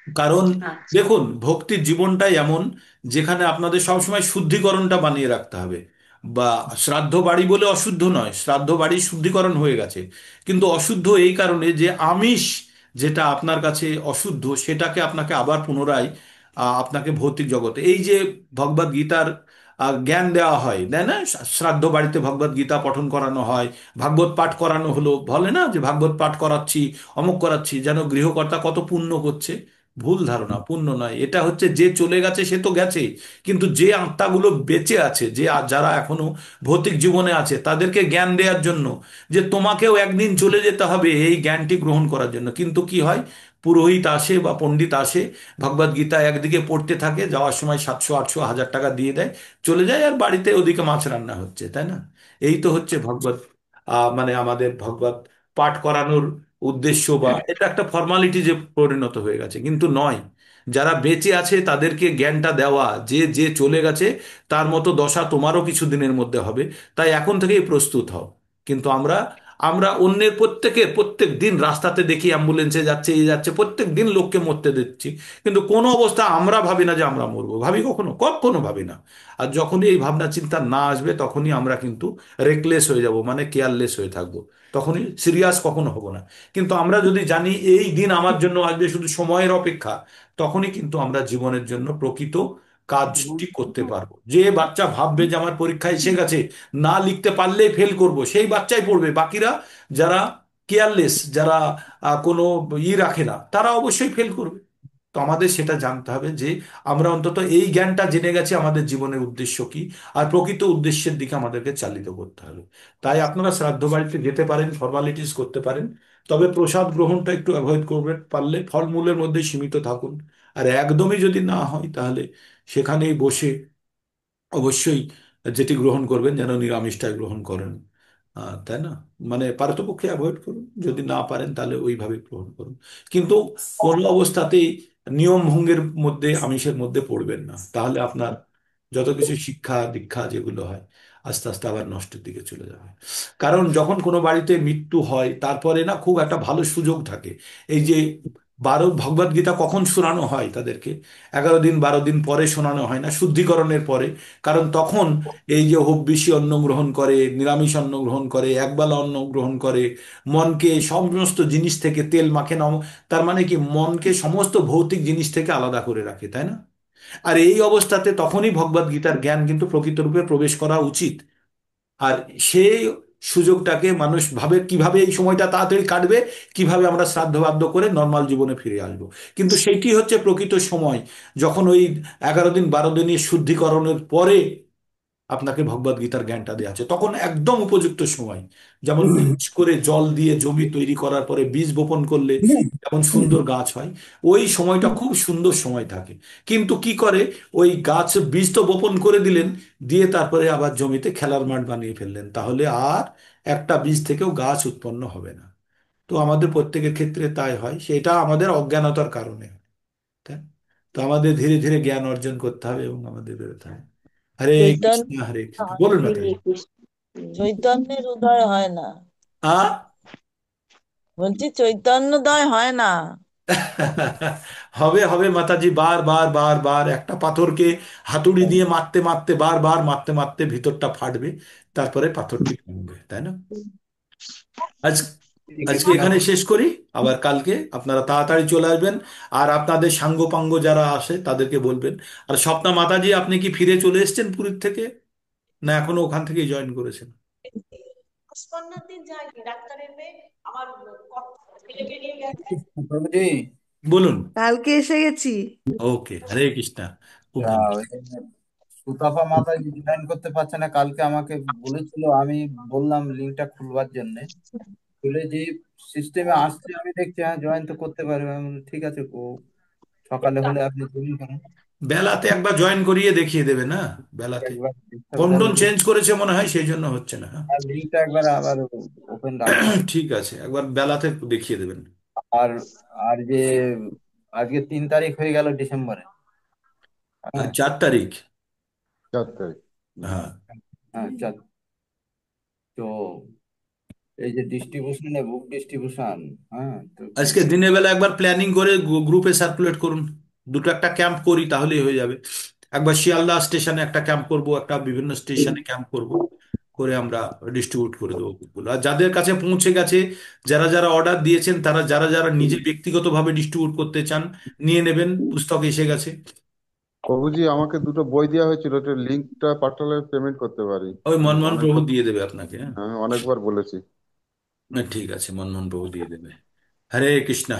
কারণ আচ্ছা। দেখুন, ভক্তির জীবনটাই এমন যেখানে আপনাদের সবসময় শুদ্ধিকরণটা বানিয়ে রাখতে হবে। বা শ্রাদ্ধ বাড়ি বলে অশুদ্ধ নয়, শ্রাদ্ধ বাড়ি শুদ্ধিকরণ হয়ে গেছে, কিন্তু অশুদ্ধ এই কারণে যে আমিষ যেটা আপনার কাছে অশুদ্ধ, সেটাকে আপনাকে আবার পুনরায় আপনাকে ভৌতিক জগতে, এই যে ভগবদ গীতার জ্ঞান দেওয়া হয়, তাই না? শ্রাদ্ধ বাড়িতে ভগবদ গীতা পঠন করানো হয়, ভাগবত পাঠ করানো হলো, বলে না যে ভাগবত পাঠ করাচ্ছি, অমুক করাচ্ছি, যেন গৃহকর্তা কত পুণ্য করছে। ভুল ধারণা, পুণ্য নয়, এটা হচ্ছে যে চলে গেছে সে তো গেছে, কিন্তু যে আত্মাগুলো বেঁচে আছে, যে যারা এখনো ভৌতিক জীবনে আছে, তাদেরকে জ্ঞান দেওয়ার জন্য, যে তোমাকেও একদিন চলে যেতে হবে, এই জ্ঞানটি গ্রহণ করার জন্য। কিন্তু কি হয়, পুরোহিত আসে বা পণ্ডিত আসে, ভগবদ গীতা একদিকে পড়তে থাকে, যাওয়ার সময় 700 800 1000 টাকা দিয়ে দেয়, চলে যায়, আর বাড়িতে ওদিকে মাছ রান্না হচ্ছে, তাই না? এই তো হচ্ছে ভগবত মানে আমাদের ভগবত পাঠ করানোর উদ্দেশ্য, বা এটা একটা ফর্মালিটি যে পরিণত হয়ে গেছে, কিন্তু নয়। যারা বেঁচে আছে তাদেরকে জ্ঞানটা দেওয়া, যে যে চলে গেছে তার মতো দশা তোমারও কিছু দিনের মধ্যে হবে, তাই এখন থেকেই প্রস্তুত হও। কিন্তু আমরা আমরা অন্যের প্রত্যেকের প্রত্যেক দিন রাস্তাতে দেখি অ্যাম্বুলেন্সে যাচ্ছে, এই যাচ্ছে, প্রত্যেক দিন লোককে মরতে দিচ্ছি, কিন্তু কোনো অবস্থা আমরা ভাবি না যে আমরা মরবো, ভাবি কখনো? কখনো ভাবি না। আর যখনই এই ভাবনা চিন্তা না আসবে, তখনই আমরা কিন্তু রেকলেস হয়ে যাব, মানে কেয়ারলেস হয়ে থাকবো, তখনই সিরিয়াস কখনো হব না। কিন্তু আমরা যদি জানি এই দিন আমার জন্য আসবে, শুধু সময়ের অপেক্ষা, তখনই কিন্তু আমরা জীবনের জন্য প্রকৃত কাজটি করতে পারবো। যে বাচ্চা ভাববে যে আমার পরীক্ষা এসে গেছে, না লিখতে পারলেই ফেল করব, সেই বাচ্চাই পড়বে, বাকিরা যারা কেয়ারলেস, যারা কোনো রাখে না, তারা অবশ্যই ফেল করবে। তো আমাদের সেটা জানতে হবে যে আমরা অন্তত এই জ্ঞানটা জেনে গেছি আমাদের জীবনের উদ্দেশ্য কি, আর প্রকৃত উদ্দেশ্যের দিকে আমাদেরকে চালিত করতে হবে। তাই আপনারা শ্রাদ্ধ বাড়িতে যেতে পারেন, ফর্মালিটিস করতে পারেন, তবে প্রসাদ গ্রহণটা একটু অ্যাভয়েড করবেন, পারলে ফলমূলের মধ্যে সীমিত থাকুন। আর একদমই যদি না হয়, তাহলে সেখানেই বসে অবশ্যই যেটি গ্রহণ করবেন যেন নিরামিষটাই গ্রহণ করেন। তাই না? মানে পারতপক্ষে অ্যাভয়েড করুন, যদি না পারেন তাহলে ওইভাবে গ্রহণ করুন। কিন্তু কোনো অবস্থাতেই নিয়ম ভঙ্গের মধ্যে, আমিষের মধ্যে পড়বেন না, তাহলে আপনার যত কিছু শিক্ষা দীক্ষা যেগুলো হয়, আস্তে আস্তে আবার নষ্টের দিকে চলে যাবে। কারণ যখন কোনো বাড়িতে মৃত্যু হয়, তারপরে না খুব একটা ভালো সুযোগ থাকে। এই যে ভগবদ গীতা কখন শোনানো হয় তাদেরকে? 11 দিন 12 দিন পরে শোনানো হয় না, শুদ্ধিকরণের পরে। কারণ তখন এই যে হব্বিষি অন্ন গ্রহণ করে, নিরামিষ অন্ন গ্রহণ করে, একবেলা অন্ন গ্রহণ করে, মনকে সমস্ত জিনিস থেকে তেল মাখে না, তার মানে কি মনকে সমস্ত ভৌতিক জিনিস থেকে আলাদা করে রাখে, তাই না? আর এই অবস্থাতে তখনই ভগবদ গীতার জ্ঞান কিন্তু প্রকৃত রূপে প্রবেশ করা উচিত। আর সেই সুযোগটাকে মানুষ ভাবে কিভাবে এই সময়টা তাড়াতাড়ি কাটবে, কিভাবে আমরা শ্রাদ্ধ বাদ্ধ করে নর্মাল জীবনে ফিরে আসবো। কিন্তু সেইটি হচ্ছে প্রকৃত সময়, যখন ওই 11 দিন 12 দিনের শুদ্ধিকরণের পরে আপনাকে ভগবদ গীতার জ্ঞানটা দেওয়া আছে, তখন একদম উপযুক্ত সময়। যেমন বীজ করে জল দিয়ে জমি তৈরি করার পরে বীজ বপন করলে যেমন সুন্দর গাছ হয়, ওই সময়টা খুব সুন্দর সময় থাকে। কিন্তু কি করে, ওই গাছ বীজ তো বপন করে দিলেন, দিয়ে তারপরে আবার জমিতে খেলার মাঠ বানিয়ে ফেললেন, তাহলে আর একটা বীজ থেকেও গাছ উৎপন্ন হবে না। তো আমাদের প্রত্যেকের ক্ষেত্রে তাই হয়, সেটা আমাদের অজ্ঞানতার কারণে হয়, তাই? তো আমাদের ধীরে ধীরে জ্ঞান অর্জন করতে হবে এবং আমাদের বেরোতে হবে। হরে চৈতন্য কৃষ্ণ হরে কৃষ্ণ, বলুন হরে মাতাজি। কৃষ্ণ। চৈতন্যের উদয় হয় না। আ বলছি চৈতন্যোদয় হয় না। হবে হবে মাতাজি, বার বার বার বার একটা পাথরকে হাতুড়ি দিয়ে মারতে মারতে, বারবার মারতে মারতে ভিতরটা ফাটবে, তারপরে পাথরটি ভাঙবে, তাই না? আজ আজকে এখানে শেষ করি, আবার কালকে আপনারা তাড়াতাড়ি চলে আসবেন। আর আপনাদের সাঙ্গ পাঙ্গ যারা আসে তাদেরকে বলবেন। আর স্বপ্না মাতাজি, আপনি কি ফিরে চলে এসেছেন পুরীর থেকে, না এখনো ওখান থেকেই জয়েন করেছেন? 10-15 দিন যায়নি, ডাক্তারের মেয়ে আমার ছেলে বেরিয়ে গেছে। প্রভুজি, বলুন। কালকে এসে গেছি। ওকে, হরে কৃষ্ণা। খুব ভালো। ওই সুতাপা মাতাজি জয়েন করতে পারছে না, কালকে আমাকে বলেছিল, আমি বললাম লিঙ্কটা খুলবার জন্য, খুলে যে সিস্টেমে আসছে আমি দেখছি হ্যাঁ জয়েন তো করতে পারবে। আমি বললাম, ঠিক আছে, ও সকালে হলে আপনি জয়েন করেন। বেলাতে একবার জয়েন করিয়ে দেখিয়ে দেবে না, বেলাতে। একবার ফোন সাবধানে টোন চেঞ্জ করেছে মনে হয়, সেই জন্য হচ্ছে না, হ্যাঁ। লিঙ্কটা একবার আবার ওপেন রাখতে হবে। ঠিক আছে, একবার বেলাতে দেখিয়ে দেবেন। আর আর যে আজকে 3 তারিখ হয়ে গেল ডিসেম্বরে। আর হ্যাঁ, 4 তারিখ। 4 তারিখ। হ্যাঁ। হ্যাঁ, তো এই যে ডিস্ট্রিবিউশনে বুক ডিস্ট্রিবিউশন, হ্যাঁ তো আজকে দিনের বেলা একবার প্ল্যানিং করে গ্রুপে সার্কুলেট করুন। দুটো একটা ক্যাম্প করি তাহলেই হয়ে যাবে। একবার শিয়ালদা স্টেশনে একটা ক্যাম্প করব, একটা বিভিন্ন স্টেশনে ক্যাম্প করব, করে আমরা ডিস্ট্রিবিউট করে দেবো বুকগুলো। আর যাদের কাছে পৌঁছে গেছে, যারা যারা অর্ডার দিয়েছেন, তারা যারা যারা নিজে ব্যক্তিগতভাবে ডিস্ট্রিবিউট করতে চান, নিয়ে নেবেন, পুস্তক এসে গেছে। প্রভুজি, আমাকে দুটো বই দেওয়া হয়েছিল, ওটা লিঙ্কটা পাঠালে পেমেন্ট করতে পারি। ওই আমি মনমোহন প্রভু অনেকবার দিয়ে দেবে আপনাকে, হ্যাঁ। অনেকবার বলেছি। ঠিক আছে, মনমোহন প্রভু দিয়ে দেবে। হরে কৃষ্ণা।